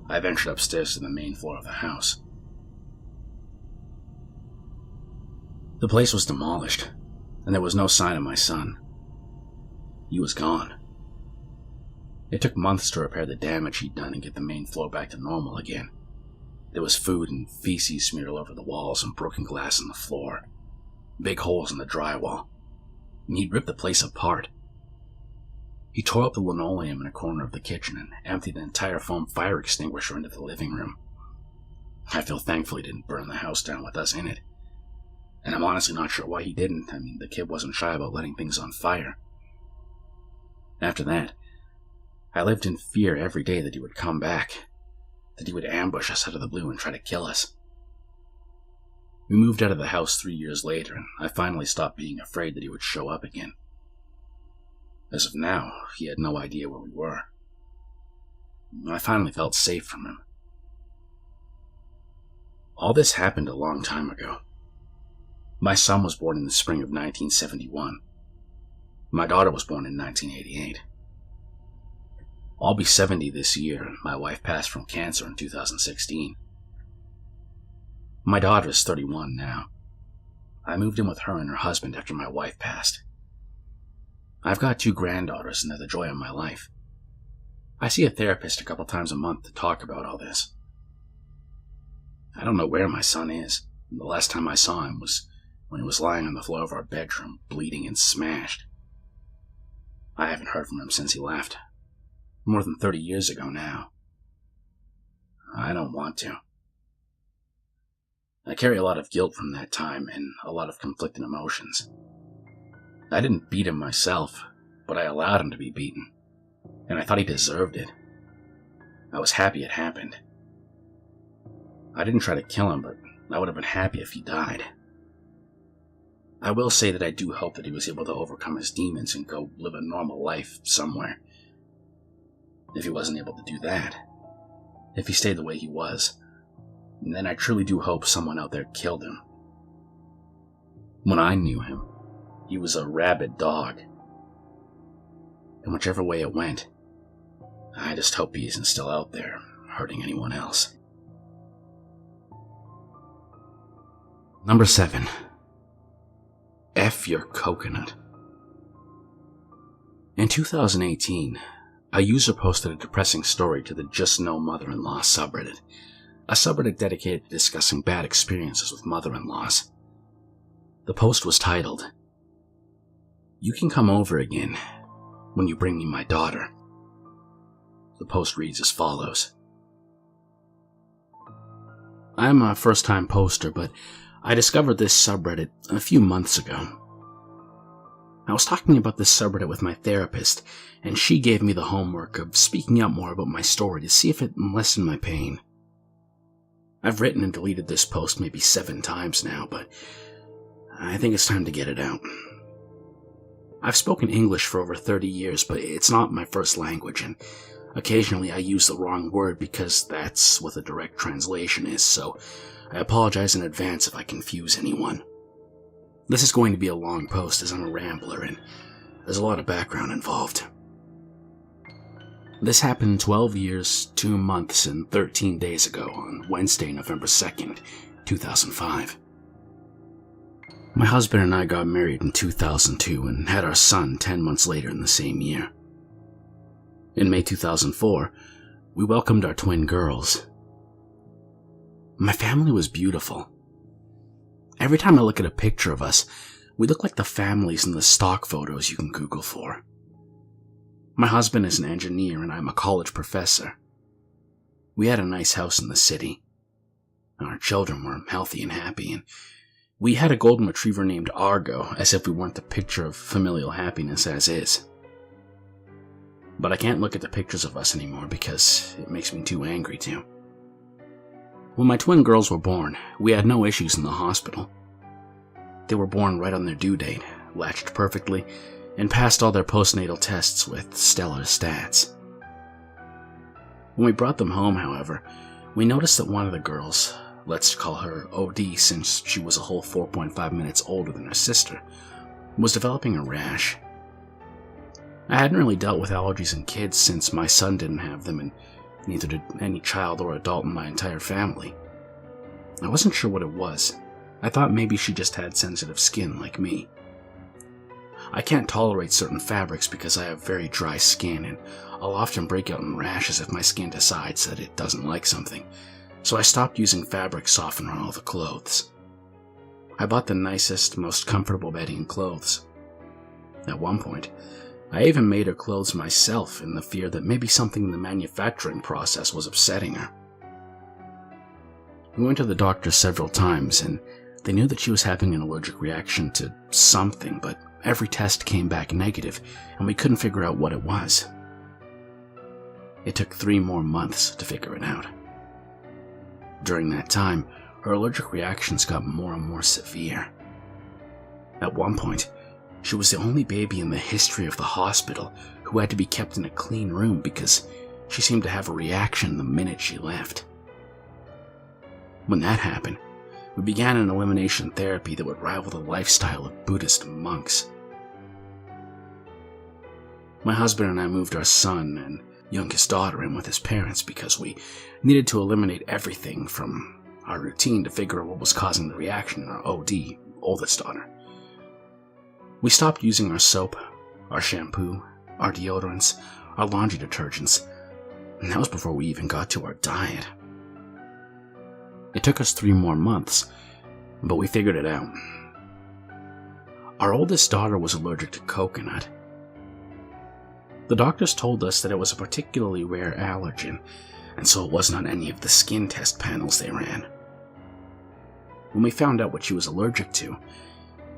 I ventured upstairs to the main floor of the house. The place was demolished, and there was no sign of my son. He was gone. It took months to repair the damage he'd done and get the main floor back to normal again. There was food and feces smeared all over the walls and broken glass on the floor, big holes in the drywall, and he'd ripped the place apart. He tore up the linoleum in a corner of the kitchen and emptied an entire foam fire extinguisher into the living room. I feel thankful he didn't burn the house down with us in it. And I'm honestly not sure why he didn't. I mean, the kid wasn't shy about letting things on fire. After that, I lived in fear every day that he would come back, that he would ambush us out of the blue and try to kill us. We moved out of the house 3 years later, and I finally stopped being afraid that he would show up again. As of now, he had no idea where we were. I finally felt safe from him. All this happened a long time ago. My son was born in the spring of 1971. My daughter was born in 1988. I'll be 70 this year, and my wife passed from cancer in 2016. My daughter is 31 now. I moved in with her and her husband after my wife passed. I've got 2 granddaughters, and they're the joy of my life. I see a therapist a couple times a month to talk about all this. I don't know where my son is. The last time I saw him was when he was lying on the floor of our bedroom, bleeding and smashed. I haven't heard from him since he left. More than 30 years ago now. I don't want to. I carry a lot of guilt from that time and a lot of conflicting emotions. I didn't beat him myself, but I allowed him to be beaten, and I thought he deserved it. I was happy it happened. I didn't try to kill him, but I would have been happy if he died. I will say that I do hope that he was able to overcome his demons and go live a normal life somewhere. If he wasn't able to do that, if he stayed the way he was, then I truly do hope someone out there killed him. When I knew him, he was a rabid dog. And whichever way it went, I just hope he isn't still out there hurting anyone else. Number 7. F your coconut. In 2018, a user posted a depressing story to the Just No Mother-in-Law subreddit, a subreddit dedicated to discussing bad experiences with mother-in-laws. The post was titled, "You can come over again when you bring me my daughter." The post reads as follows. I'm a first-time poster, but I discovered this subreddit a few months ago. I was talking about this subreddit with my therapist, and she gave me the homework of speaking out more about my story to see if it lessened my pain. I've written and deleted this post maybe 7 times now, but I think it's time to get it out. I've spoken English for over 30 years, but it's not my first language, and occasionally I use the wrong word because that's what the direct translation is, so I apologize in advance if I confuse anyone. This is going to be a long post as I'm a rambler and there's a lot of background involved. This happened 12 years, 2 months, and 13 days ago on Wednesday, November 2nd, 2005. My husband and I got married in 2002 and had our son 10 months later in the same year. In May 2004, we welcomed our twin girls. My family was beautiful. Every time I look at a picture of us, we look like the families in the stock photos you can Google for. My husband is an engineer and I'm a college professor. We had a nice house in the city. Our children were healthy and happy, and we had a golden retriever named Argo, as if we weren't the picture of familial happiness as is. But I can't look at the pictures of us anymore because it makes me too angry to. When my twin girls were born, we had no issues in the hospital. They were born right on their due date, latched perfectly, and passed all their postnatal tests with stellar stats. When we brought them home, however, we noticed that one of the girls, let's call her OD since she was a whole 4.5 minutes older than her sister, was developing a rash. I hadn't really dealt with allergies in kids since my son didn't have them, and neither did any child or adult in my entire family. I wasn't sure what it was. I thought maybe she just had sensitive skin like me. I can't tolerate certain fabrics because I have very dry skin, and I'll often break out in rashes if my skin decides that it doesn't like something, so I stopped using fabric softener on all the clothes. I bought the nicest, most comfortable bedding and clothes. At one point, I even made her clothes myself in the fear that maybe something in the manufacturing process was upsetting her. We went to the doctor several times, and they knew that she was having an allergic reaction to something, but every test came back negative, and we couldn't figure out what it was. It took 3 more months to figure it out. During that time, her allergic reactions got more and more severe. At one point, she was the only baby in the history of the hospital who had to be kept in a clean room because she seemed to have a reaction the minute she left. When that happened, we began an elimination therapy that would rival the lifestyle of Buddhist monks. My husband and I moved our son and youngest daughter in with his parents because we needed to eliminate everything from our routine to figure out what was causing the reaction in our OD, oldest daughter. We stopped using our soap, our shampoo, our deodorants, our laundry detergents, and that was before we even got to our diet. It took us 3 more months, but we figured it out. Our oldest daughter was allergic to coconut. The doctors told us that it was a particularly rare allergen, and so it wasn't on any of the skin test panels they ran. When we found out what she was allergic to,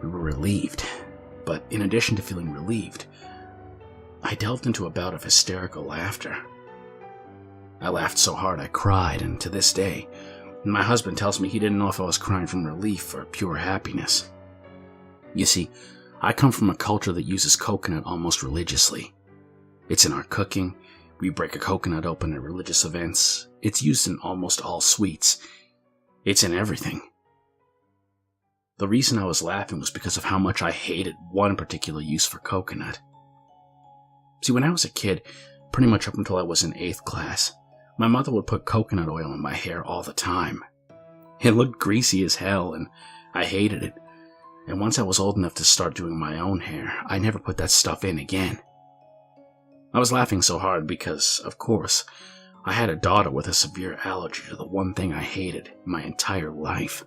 we were relieved. But in addition to feeling relieved, I delved into a bout of hysterical laughter. I laughed so hard I cried, and to this day, my husband tells me he didn't know if I was crying from relief or pure happiness. You see, I come from a culture that uses coconut almost religiously. It's in our cooking, we break a coconut open at religious events, it's used in almost all sweets. It's in everything. The reason I was laughing was because of how much I hated one particular use for coconut. See, when I was a kid, pretty much up until I was in 8th class, my mother would put coconut oil in my hair all the time. It looked greasy as hell, and I hated it. And once I was old enough to start doing my own hair, I never put that stuff in again. I was laughing so hard because, of course, I had a daughter with a severe allergy to the one thing I hated my entire life.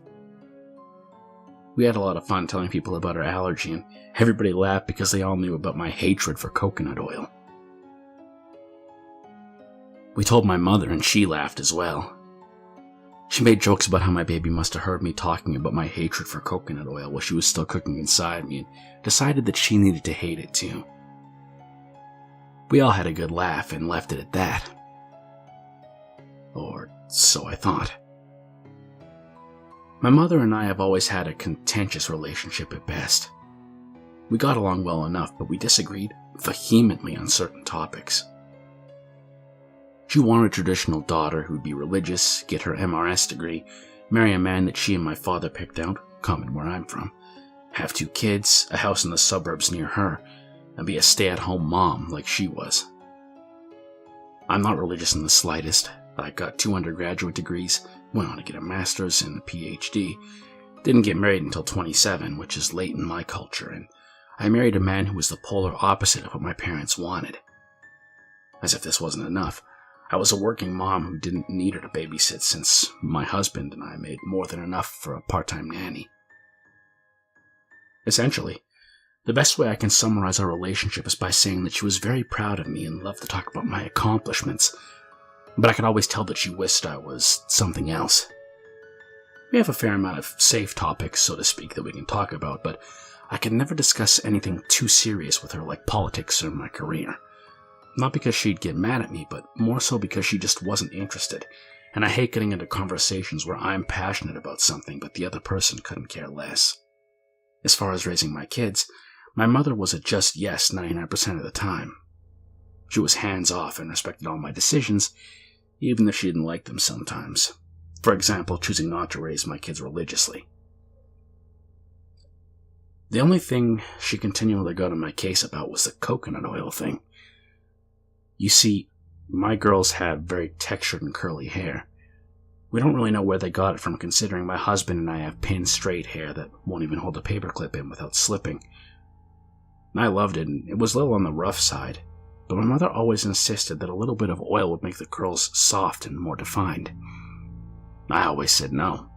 We had a lot of fun telling people about our allergy, and everybody laughed because they all knew about my hatred for coconut oil. We told my mother, and she laughed as well. She made jokes about how my baby must have heard me talking about my hatred for coconut oil while she was still cooking inside me, and decided that she needed to hate it too. We all had a good laugh and left it at that. Or so I thought. My mother and I have always had a contentious relationship at best. We got along well enough, but we disagreed vehemently on certain topics. She wanted a traditional daughter who'd be religious, get her MRS degree, marry a man that she and my father picked out, common where I'm from, have 2 kids, a house in the suburbs near her, and be a stay-at-home mom like she was. I'm not religious in the slightest. I got 2 undergraduate degrees, went on to get a master's and a PhD, didn't get married until 27, which is late in my culture, and I married a man who was the polar opposite of what my parents wanted. As if this wasn't enough, I was a working mom who didn't need her to babysit since my husband and I made more than enough for a part-time nanny. Essentially, the best way I can summarize our relationship is by saying that she was very proud of me and loved to talk about my accomplishments, but I could always tell that she wished I was something else. We have a fair amount of safe topics, so to speak, that we can talk about, but I could never discuss anything too serious with her like politics or my career. Not because she'd get mad at me, but more so because she just wasn't interested, and I hate getting into conversations where I'm passionate about something but the other person couldn't care less. As far as raising my kids, my mother was a just yes 99% of the time. She was hands-off and respected all my decisions, even if she didn't like them sometimes. For example, choosing not to raise my kids religiously. The only thing she continually got on my case about was the coconut oil thing. You see, my girls have very textured and curly hair. We don't really know where they got it from, considering my husband and I have pinned straight hair that won't even hold a paperclip in without slipping. I loved it, and it was a little on the rough side, but my mother always insisted that a little bit of oil would make the curls soft and more defined. I always said no.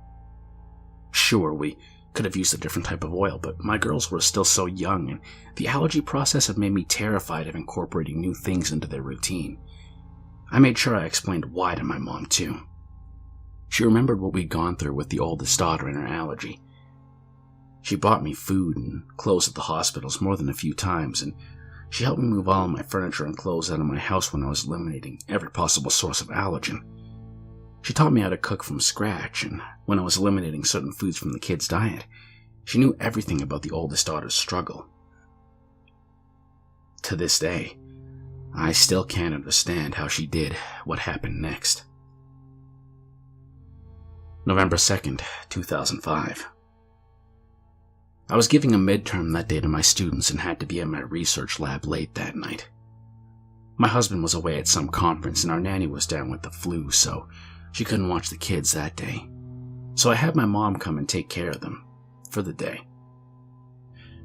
Sure, we could have used a different type of oil, but my girls were still so young, and the allergy process had made me terrified of incorporating new things into their routine. I made sure I explained why to my mom, too. She remembered what we'd gone through with the oldest daughter and her allergy. She bought me food and clothes at the hospitals more than a few times, and she helped me move all of my furniture and clothes out of my house when I was eliminating every possible source of allergen. She taught me how to cook from scratch, and when I was eliminating certain foods from the kids' diet, she knew everything about the oldest daughter's struggle. To this day, I still can't understand how she did what happened next. November 2nd, 2005. I was giving a midterm that day to my students and had to be at my research lab late that night. My husband was away at some conference and our nanny was down with the flu, so she couldn't watch the kids that day. So I had my mom come and take care of them for the day.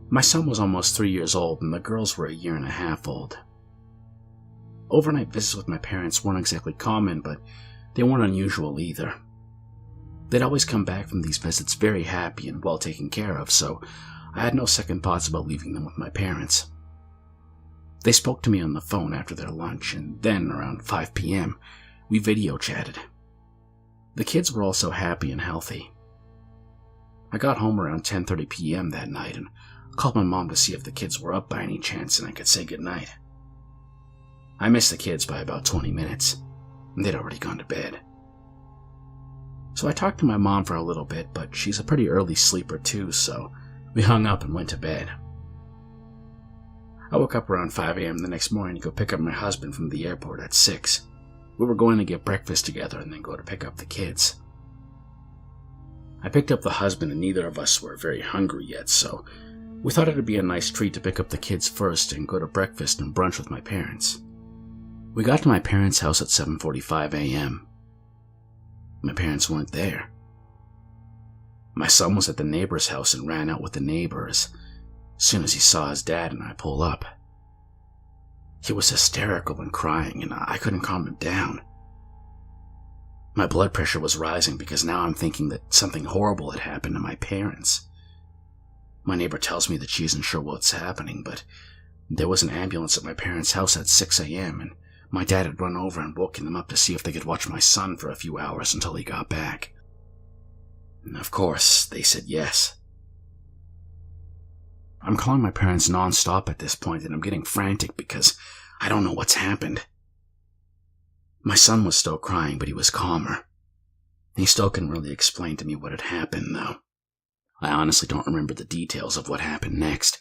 My son was almost 3 years old and the girls were 1.5 years old. Overnight visits with my parents weren't exactly common, but they weren't unusual either. They'd always come back from these visits very happy and well taken care of, so I had no second thoughts about leaving them with my parents. They spoke to me on the phone after their lunch, and then, around 5 p.m., we video chatted. The kids were also happy and healthy. I got home around 10:30 p.m. that night and called my mom to see if the kids were up by any chance and I could say goodnight. I missed the kids by about 20 minutes, and they'd already gone to bed. So I talked to my mom for a little bit, but she's a pretty early sleeper too, so we hung up and went to bed. I woke up around 5 a.m. the next morning to go pick up my husband from the airport at 6. We were going to get breakfast together and then go to pick up the kids. I picked up the husband and neither of us were very hungry yet, so we thought it would be a nice treat to pick up the kids first and go to breakfast and brunch with my parents. We got to my parents' house at 7:45 a.m. My parents weren't there. My son was at the neighbor's house and ran out with the neighbor as soon as he saw his dad and I pull up. He was hysterical and crying, and I couldn't calm him down. My blood pressure was rising because now I'm thinking that something horrible had happened to my parents. My neighbor tells me that she isn't sure what's happening, but there was an ambulance at my parents' house at 6 a.m., and my dad had run over and woken them up to see if they could watch my son for a few hours until he got back. And of course, they said yes. I'm calling my parents non-stop at this point, and I'm getting frantic because I don't know what's happened. My son was still crying, but he was calmer. He still couldn't really explain to me what had happened, though. I honestly don't remember the details of what happened next,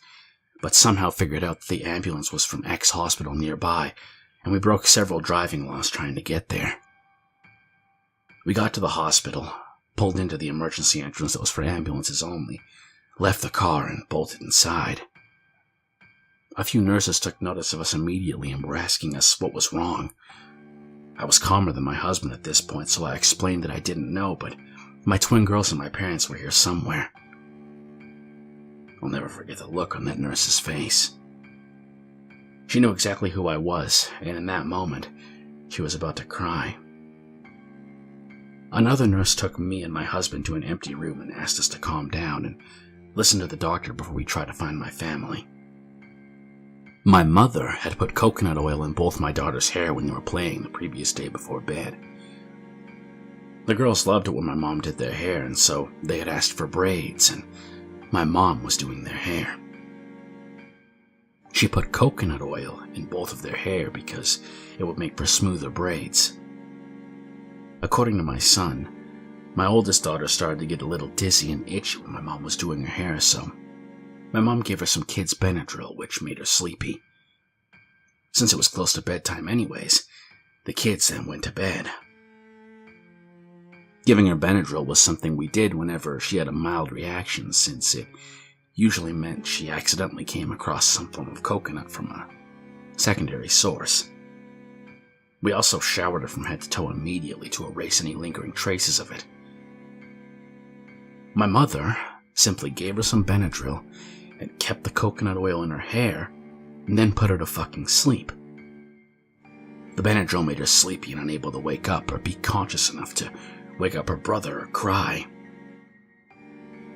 but somehow figured out that the ambulance was from X hospital nearby, and we broke several driving laws trying to get there. We got to the hospital, pulled into the emergency entrance that was for ambulances only, left the car and bolted inside. A few nurses took notice of us immediately and were asking us what was wrong. I was calmer than my husband at this point, so I explained that I didn't know, but my twin girls and my parents were here somewhere. I'll never forget the look on that nurse's face. She knew exactly who I was, and in that moment, she was about to cry. Another nurse took me and my husband to an empty room and asked us to calm down and listen to the doctor before we tried to find my family. My mother had put coconut oil in both my daughter's hair when they were playing the previous day before bed. The girls loved it when my mom did their hair, and so they had asked for braids, and my mom was doing their hair. She put coconut oil in both of their hair because it would make for smoother braids. According to my son, my oldest daughter started to get a little dizzy and itchy when my mom was doing her hair, so my mom gave her some kids' Benadryl, which made her sleepy. Since it was close to bedtime anyways, the kids then went to bed. Giving her Benadryl was something we did whenever she had a mild reaction, since it usually meant she accidentally came across some form of coconut from a secondary source. We also showered her from head to toe immediately to erase any lingering traces of it. My mother simply gave her some Benadryl and kept the coconut oil in her hair, and then put her to fucking sleep. The Benadryl made her sleepy and unable to wake up or be conscious enough to wake up her brother or cry.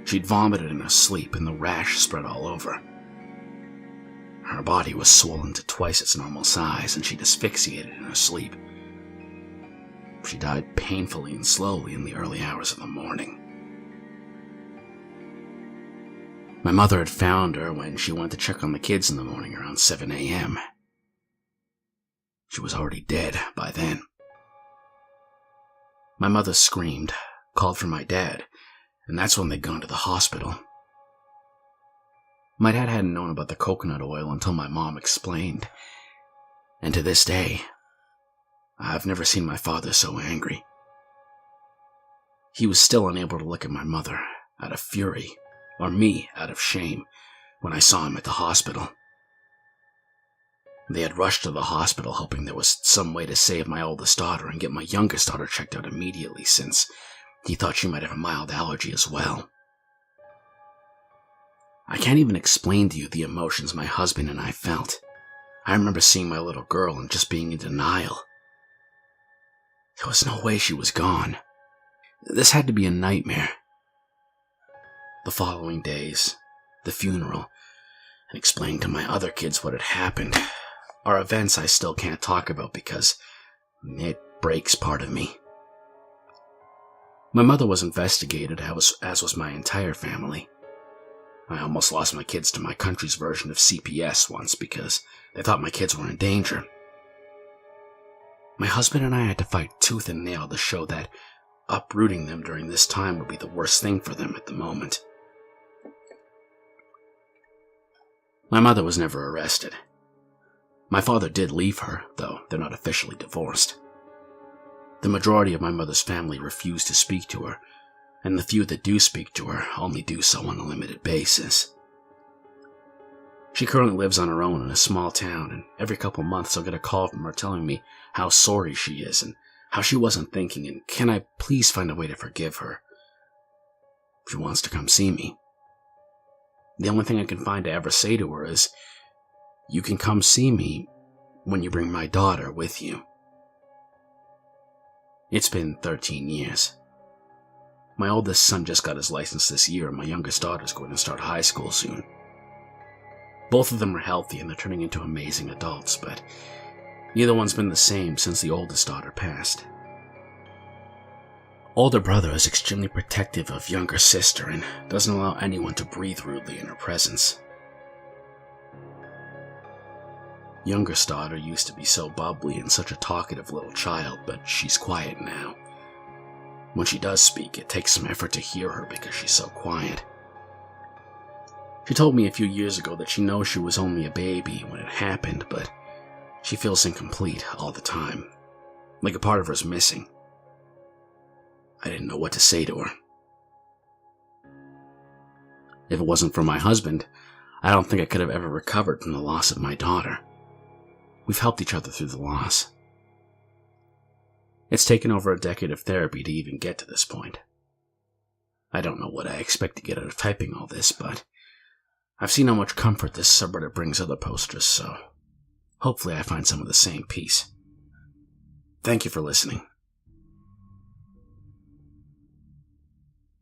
She'd vomited in her sleep and the rash spread all over. Her body was swollen to twice its normal size and she'd asphyxiated in her sleep. She died painfully and slowly in the early hours of the morning. My mother had found her when she went to check on the kids in the morning around 7 a.m. She was already dead by then. My mother screamed, called for my dad, and that's when they'd gone to the hospital. My dad hadn't known about the coconut oil until my mom explained, and to this day, I've never seen my father so angry. He was still unable to look at my mother out of fury, or me out of shame, when I saw him at the hospital. They had rushed to the hospital hoping there was some way to save my oldest daughter and get my youngest daughter checked out immediately, since he thought she might have a mild allergy as well. I can't even explain to you the emotions my husband and I felt. I remember seeing my little girl and just being in denial. There was no way she was gone. This had to be a nightmare. The following days, the funeral, and explaining to my other kids what had happened are events I still can't talk about because it breaks part of me. My mother was investigated, as was my entire family. I almost lost my kids to my country's version of CPS once because they thought my kids were in danger. My husband and I had to fight tooth and nail to show that uprooting them during this time would be the worst thing for them at the moment. My mother was never arrested. My father did leave her, though they're not officially divorced. The majority of my mother's family refused to speak to her, and the few that do speak to her only do so on a limited basis. She currently lives on her own in a small town, and every couple months I'll get a call from her telling me how sorry she is and how she wasn't thinking, and can I please find a way to forgive her. She wants to come see me. The only thing I can find to ever say to her is, "You can come see me when you bring my daughter with you." It's been 13 years. My oldest son just got his license this year, and my youngest daughter's going to start high school soon. Both of them are healthy and they're turning into amazing adults, but neither one's been the same since the oldest daughter passed. Older brother is extremely protective of younger sister and doesn't allow anyone to breathe rudely in her presence. Youngest daughter used to be so bubbly and such a talkative little child, but she's quiet now. When she does speak, it takes some effort to hear her because she's so quiet. She told me a few years ago that she knows she was only a baby when it happened, but she feels incomplete all the time, like a part of her is missing. I didn't know what to say to her. If it wasn't for my husband, I don't think I could have ever recovered from the loss of my daughter. We've helped each other through the loss. It's taken over a decade of therapy to even get to this point. I don't know what I expect to get out of typing all this, but I've seen how much comfort this subreddit brings other posters, so hopefully I find some of the same peace. Thank you for listening.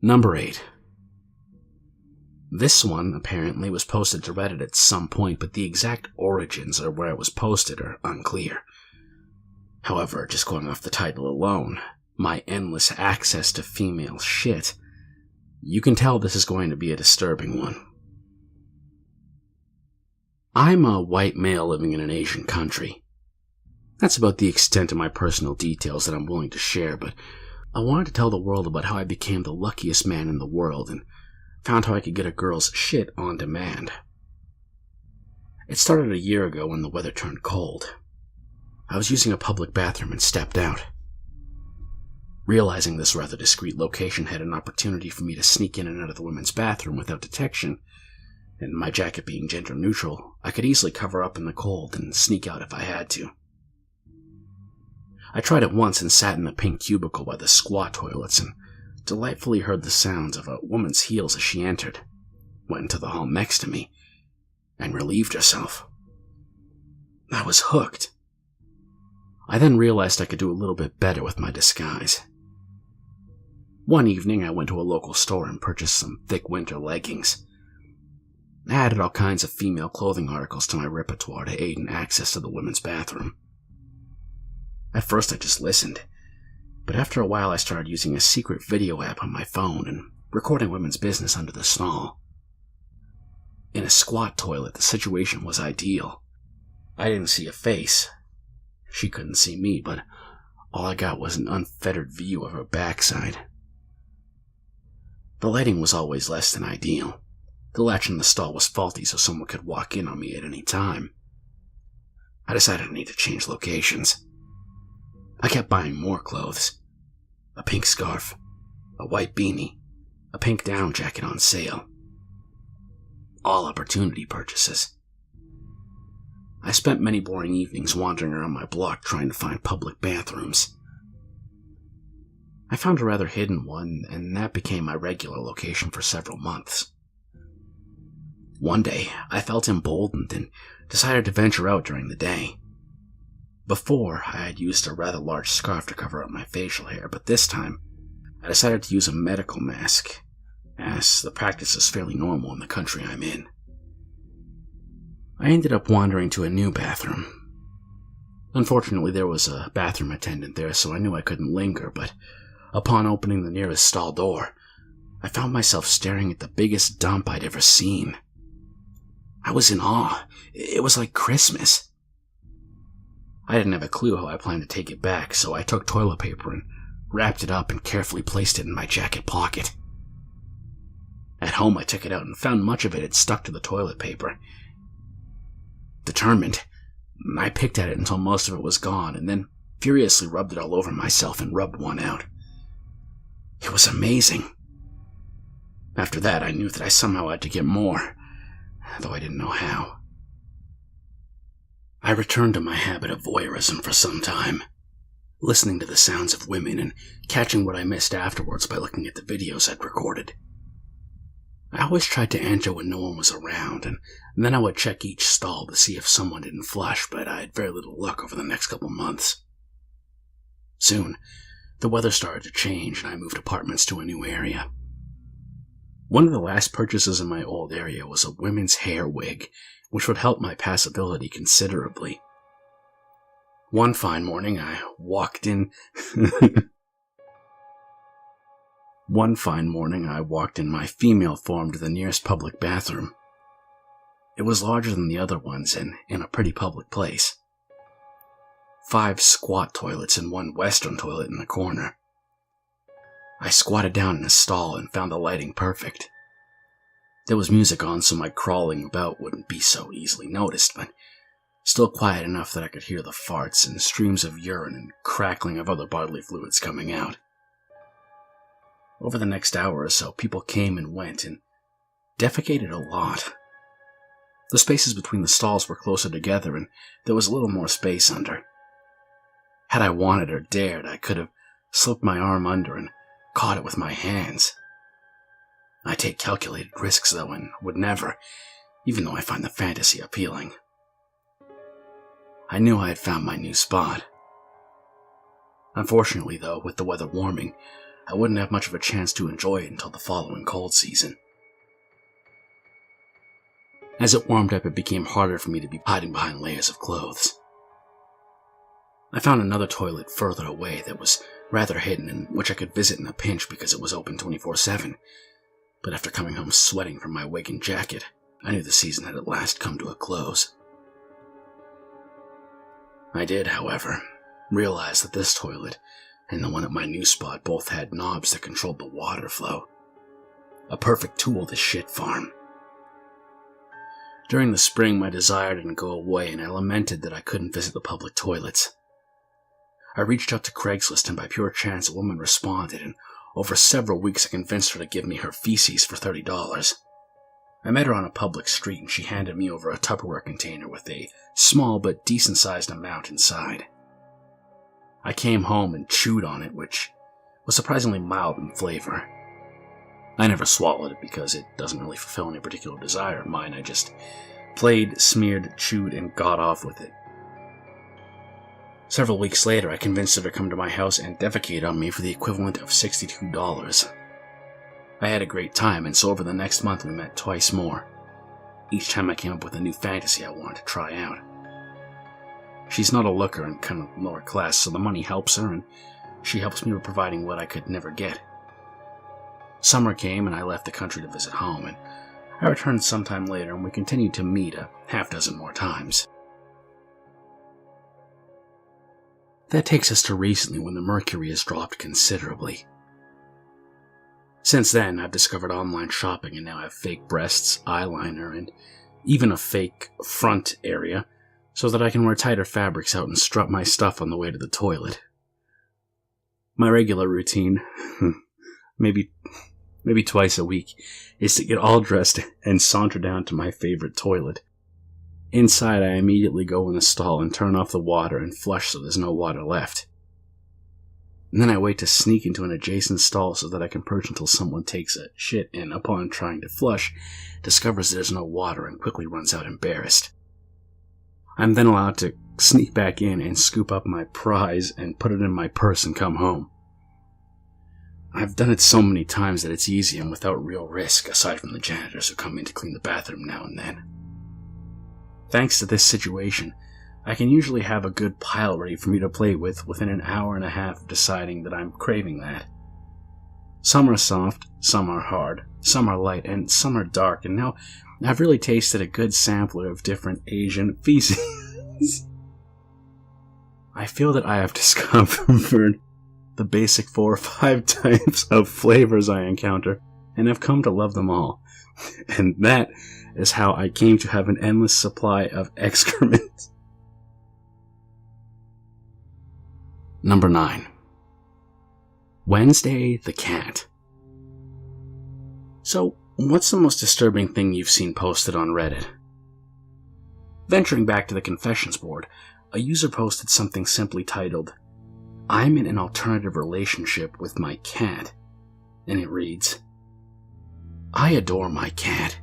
Number 8. This one, apparently, was posted to Reddit at some point, but the exact origins of where it was posted are unclear. However, just going off the title alone, my endless access to female shit, you can tell this is going to be a disturbing one. I'm a white male living in an Asian country. That's about the extent of my personal details that I'm willing to share, but I wanted to tell the world about how I became the luckiest man in the world and found how I could get a girl's shit on demand. It started a year ago when the weather turned cold. I was using a public bathroom and stepped out. Realizing this rather discreet location had an opportunity for me to sneak in and out of the women's bathroom without detection, and my jacket being gender neutral, I could easily cover up in the cold and sneak out if I had to. I tried it once and sat in the pink cubicle by the squat toilets and delightfully heard the sounds of a woman's heels as she entered, went into the hall next to me, and relieved herself. I was hooked. I then realized I could do a little bit better with my disguise. One evening, I went to a local store and purchased some thick winter leggings. I added all kinds of female clothing articles to my repertoire to aid in access to the women's bathroom. At first, I just listened, but after a while I started using a secret video app on my phone and recording women's business under the stall. In a squat toilet, the situation was ideal. I didn't see a face. She couldn't see me, but all I got was an unfettered view of her backside. The lighting was always less than ideal. The latch in the stall was faulty, so someone could walk in on me at any time. I decided I need to change locations. I kept buying more clothes. A pink scarf, a white beanie, a pink down jacket on sale. All opportunity purchases. I spent many boring evenings wandering around my block trying to find public bathrooms. I found a rather hidden one, and that became my regular location for several months. One day, I felt emboldened and decided to venture out during the day. Before, I had used a rather large scarf to cover up my facial hair, but this time, I decided to use a medical mask, as the practice is fairly normal in the country I'm in. I ended up wandering to a new bathroom. Unfortunately, there was a bathroom attendant there, so I knew I couldn't linger, but upon opening the nearest stall door, I found myself staring at the biggest dump I'd ever seen. I was in awe. It was like Christmas. I didn't have a clue how I planned to take it back, so I took toilet paper and wrapped it up and carefully placed it in my jacket pocket. At home, I took it out and found much of it had stuck to the toilet paper. Determined, I picked at it until most of it was gone and then furiously rubbed it all over myself and rubbed one out. It was amazing. After that, I knew that I somehow had to get more, though I didn't know how. I returned to my habit of voyeurism for some time, listening to the sounds of women and catching what I missed afterwards by looking at the videos I'd recorded. I always tried to enter when no one was around, and then I would check each stall to see if someone didn't flush, but I had very little luck over the next couple months. Soon, the weather started to change and I moved apartments to a new area. One of the last purchases in my old area was a women's hair wig, which would help my passability considerably. One fine morning, I walked in my female form to the nearest public bathroom. It was larger than the other ones and in a pretty public place. 5 squat toilets and 1 western toilet in the corner. I squatted down in a stall and found the lighting perfect. There was music on, so my crawling about wouldn't be so easily noticed, but still quiet enough that I could hear the farts and streams of urine and crackling of other bodily fluids coming out. Over the next hour or so, people came and went and defecated a lot. The spaces between the stalls were closer together and there was a little more space under. Had I wanted or dared, I could have slipped my arm under and caught it with my hands. I take calculated risks, though, and would never, even though I find the fantasy appealing. I knew I had found my new spot. Unfortunately, though, with the weather warming, I wouldn't have much of a chance to enjoy it until the following cold season. As it warmed up, it became harder for me to be hiding behind layers of clothes. I found another toilet further away that was rather hidden and which I could visit in a pinch because it was open 24/7. But after coming home sweating from my wig and jacket, I knew the season had at last come to a close. I did, however, realize that this toilet and the one at my new spot both had knobs that controlled the water flow. A perfect tool to shit farm. During the spring, my desire didn't go away, and I lamented that I couldn't visit the public toilets. I reached out to Craigslist, and by pure chance a woman responded, and over several weeks I convinced her to give me her feces for $30. I met her on a public street, and she handed me over a Tupperware container with a small but decent-sized amount inside. I came home and chewed on it, which was surprisingly mild in flavor. I never swallowed it because it doesn't really fulfill any particular desire of mine. I just played, smeared, chewed, and got off with it. Several weeks later, I convinced her to come to my house and defecate on me for the equivalent of $62. I had a great time, and so over the next month we met twice more. Each time I came up with a new fantasy I wanted to try out. She's not a looker and kind of lower class, so the money helps her, and she helps me with providing what I could never get. Summer came, and I left the country to visit home, and I returned sometime later, and we continued to meet a half-dozen more times. That takes us to recently, when the mercury has dropped considerably. Since then, I've discovered online shopping and now have fake breasts, eyeliner, and even a fake front area, so that I can wear tighter fabrics out and strut my stuff on the way to the toilet. My regular routine, maybe twice a week, is to get all dressed and saunter down to my favorite toilet. Inside, I immediately go in the stall and turn off the water and flush so there's no water left. And then I wait to sneak into an adjacent stall so that I can perch until someone takes a shit and, upon trying to flush, discovers there's no water and quickly runs out embarrassed. I'm then allowed to sneak back in and scoop up my prize and put it in my purse and come home. I've done it so many times that it's easy and without real risk, aside from the janitors who come in to clean the bathroom now and then. Thanks to this situation, I can usually have a good pile ready for me to play with within an hour and a half of deciding that I'm craving that. Some are soft, some are hard, some are light, and some are dark, and now I've really tasted a good sampler of different Asian feces. I feel that I have discovered the basic 4 or 5 types of flavors I encounter, and have come to love them all. And that is how I came to have an endless supply of excrement. Number 9. Wednesday the cat. So, what's the most disturbing thing you've seen posted on Reddit? Venturing back to the confessions board, a user posted something simply titled, "I'm in an alternative relationship with my cat," and it reads, "I adore my cat.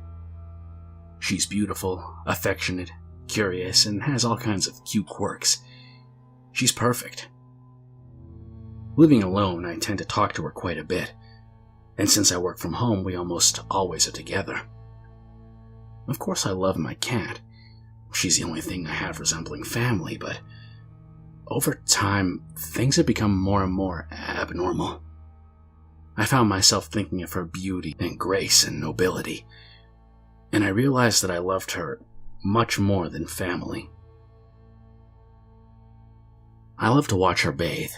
She's beautiful, affectionate, curious, and has all kinds of cute quirks. She's perfect. Living alone, I tend to talk to her quite a bit, and since I work from home, we almost always are together. Of course I love my cat. She's the only thing I have resembling family, but over time, things have become more and more abnormal. I found myself thinking of her beauty and grace and nobility, and I realized that I loved her much more than family. I love to watch her bathe.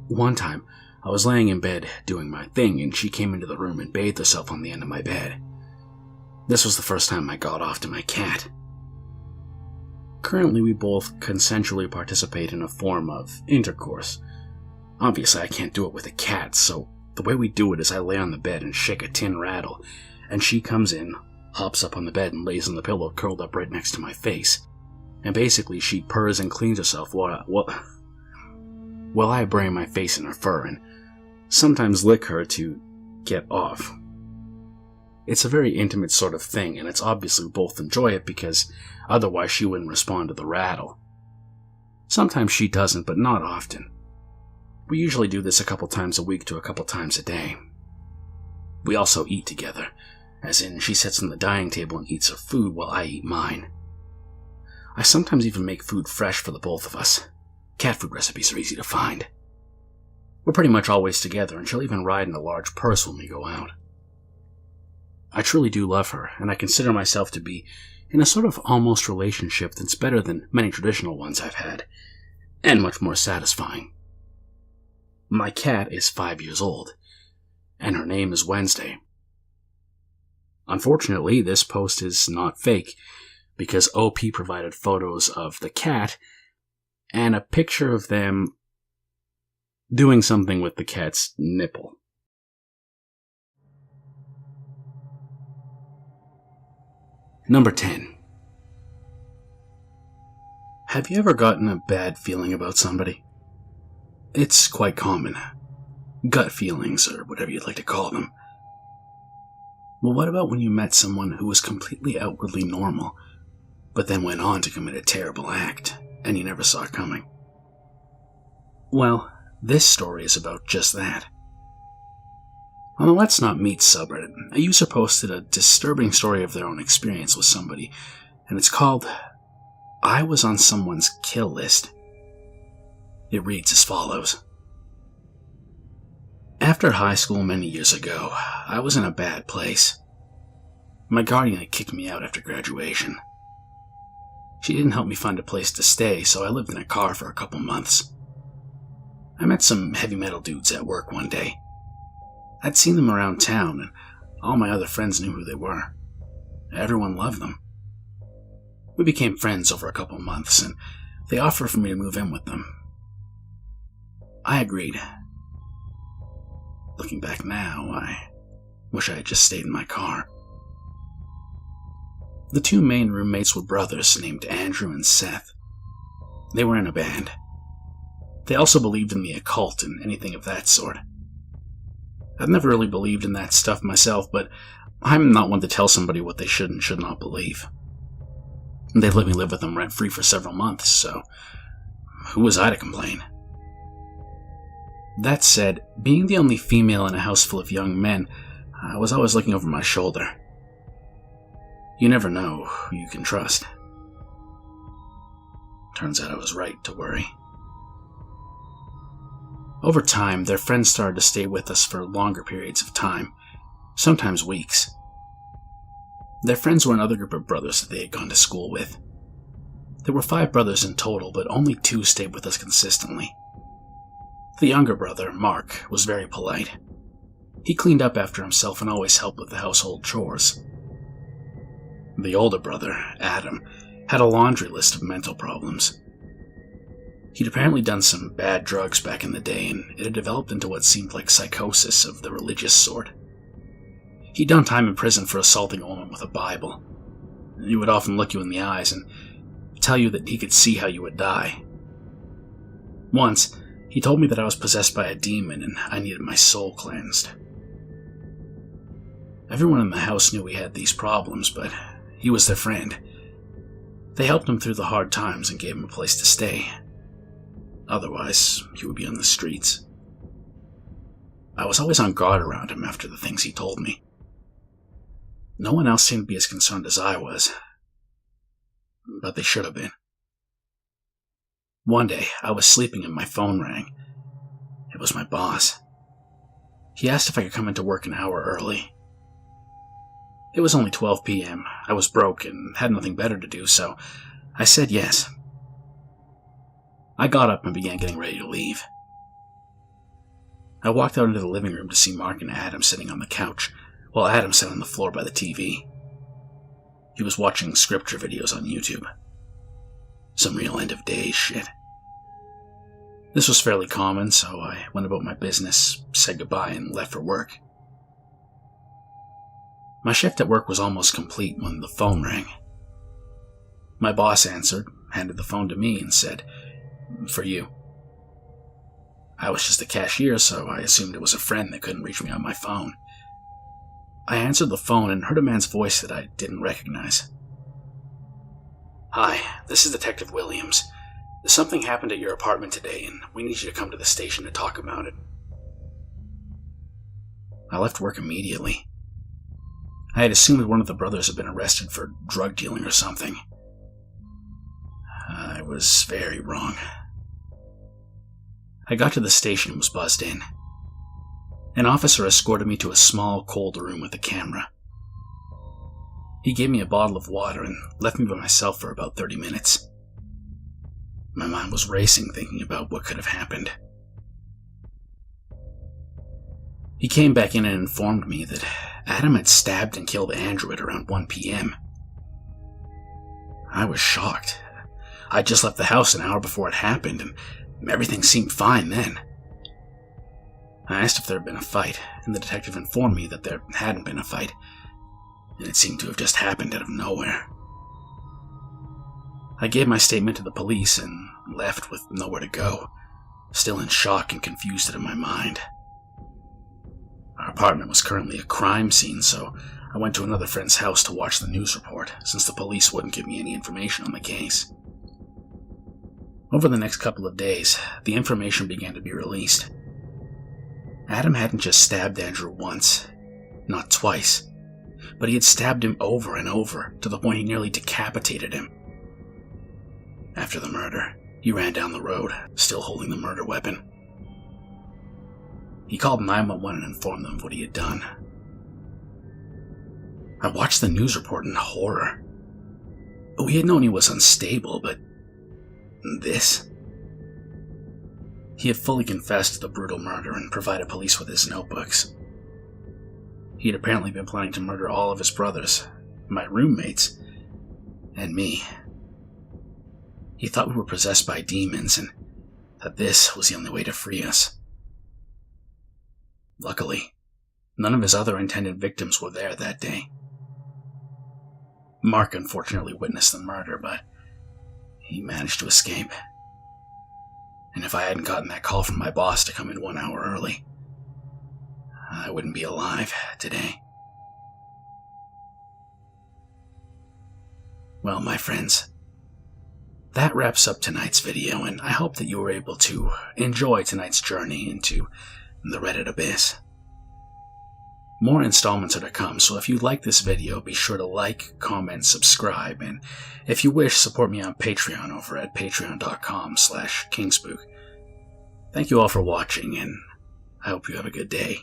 One time, I was laying in bed doing my thing, and she came into the room and bathed herself on the end of my bed. This was the first time I got off to my cat. Currently, we both consensually participate in a form of intercourse. Obviously, I can't do it with a cat, so the way we do it is I lay on the bed and shake a tin rattle, and she comes in, hops up on the bed, and lays on the pillow curled up right next to my face. And basically, she purrs and cleans herself while I bury my face in her fur and sometimes lick her to get off. It's a very intimate sort of thing, and it's obviously we both enjoy it because otherwise she wouldn't respond to the rattle. Sometimes she doesn't, but not often. We usually do this a couple times a week to a couple times a day. We also eat together, as in she sits on the dining table and eats her food while I eat mine. I sometimes even make food fresh for the both of us. Cat food recipes are easy to find. We're pretty much always together, and she'll even ride in a large purse when we go out. I truly do love her, and I consider myself to be in a sort of almost relationship that's better than many traditional ones I've had, and much more satisfying. My cat is 5 years old, and her name is Wednesday. Unfortunately, this post is not fake, because OP provided photos of the cat and a picture of them doing something with the cat's nipple. Number 10. Have you ever gotten a bad feeling about somebody? It's quite common. Gut feelings, or whatever you'd like to call them. Well, what about when you met someone who was completely outwardly normal, but then went on to commit a terrible act, and you never saw it coming? Well, this story is about just that. On the Let's Not Meet subreddit, a user posted a disturbing story of their own experience with somebody, and it's called, "I was on someone's kill list." It reads as follows. After high school many years ago, I was in a bad place. My guardian had kicked me out after graduation. She didn't help me find a place to stay, so I lived in a car for a couple months. I met some heavy metal dudes at work one day. I'd seen them around town, and all my other friends knew who they were. Everyone loved them. We became friends over a couple months, and they offered for me to move in with them. I agreed. Looking back now, I wish I had just stayed in my car. The two main roommates were brothers named Andrew and Seth. They were in a band. They also believed in the occult and anything of that sort. I've never really believed in that stuff myself, but I'm not one to tell somebody what they should and should not believe. They'd let me live with them rent-free for several months, so who was I to complain? That said, being the only female in a house full of young men, I was always looking over my shoulder. You never know who you can trust. Turns out I was right to worry. Over time, their friends started to stay with us for longer periods of time, sometimes weeks. Their friends were another group of brothers that they had gone to school with. There were 5 brothers in total, but only 2 stayed with us consistently. The younger brother, Mark, was very polite. He cleaned up after himself and always helped with the household chores. The older brother, Adam, had a laundry list of mental problems. He'd apparently done some bad drugs back in the day, and it had developed into what seemed like psychosis of the religious sort. He'd done time in prison for assaulting a woman with a Bible. He would often look you in the eyes and tell you that he could see how you would die. Once, he told me that I was possessed by a demon and I needed my soul cleansed. Everyone in the house knew he had these problems, but he was their friend. They helped him through the hard times and gave him a place to stay. Otherwise, he would be on the streets. I was always on guard around him after the things he told me. No one else seemed to be as concerned as I was, but they should have been. One day, I was sleeping and my phone rang. It was my boss. He asked if I could come into work an hour early. It was only 12 p.m. I was broke and had nothing better to do, so I said yes. I got up and began getting ready to leave. I walked out into the living room to see Mark and Adam sitting on the couch, while Adam sat on the floor by the TV. He was watching scripture videos on YouTube. Some real end-of-days shit. This was fairly common, so I went about my business, said goodbye, and left for work. My shift at work was almost complete when the phone rang. My boss answered, handed the phone to me, and said, "For you." I was just a cashier, so I assumed it was a friend that couldn't reach me on my phone. I answered the phone and heard a man's voice that I didn't recognize. "Hi, this is Detective Williams. Something happened at your apartment today, and we need you to come to the station to talk about it." I left work immediately. I had assumed one of the brothers had been arrested for drug dealing or something. I was very wrong. I got to the station and was buzzed in. An officer escorted me to a small, cold room with a camera. He gave me a bottle of water and left me by myself for about 30 minutes. My mind was racing, thinking about what could have happened. He came back in and informed me that Adam had stabbed and killed Andrew at around 1 p.m. I was shocked. I'd just left the house an hour before it happened, and everything seemed fine then. I asked if there had been a fight, and the detective informed me that there hadn't been a fight, and it seemed to have just happened out of nowhere. I gave my statement to the police and left with nowhere to go, still in shock and confused out of my mind. Our apartment was currently a crime scene, so I went to another friend's house to watch the news report, since the police wouldn't give me any information on the case. Over the next couple of days, the information began to be released. Adam hadn't just stabbed Andrew once, not twice, but he had stabbed him over and over, to the point he nearly decapitated him. After the murder, he ran down the road, still holding the murder weapon. He called 911 and informed them of what he had done. I watched the news report in horror. We had known he was unstable, but this? He had fully confessed to the brutal murder and provided police with his notebooks. He had apparently been planning to murder all of his brothers, my roommates, and me. He thought we were possessed by demons and that this was the only way to free us. Luckily, none of his other intended victims were there that day. Mark unfortunately witnessed the murder, but he managed to escape. And if I hadn't gotten that call from my boss to come in 1 hour early, I wouldn't be alive today. Well, my friends, that wraps up tonight's video, and I hope that you were able to enjoy tonight's journey into the Reddit abyss. More installments are to come, so if you like this video, be sure to like, comment, subscribe, and if you wish, support me on Patreon over at patreon.com/KingSpook. Thank you all for watching, and I hope you have a good day.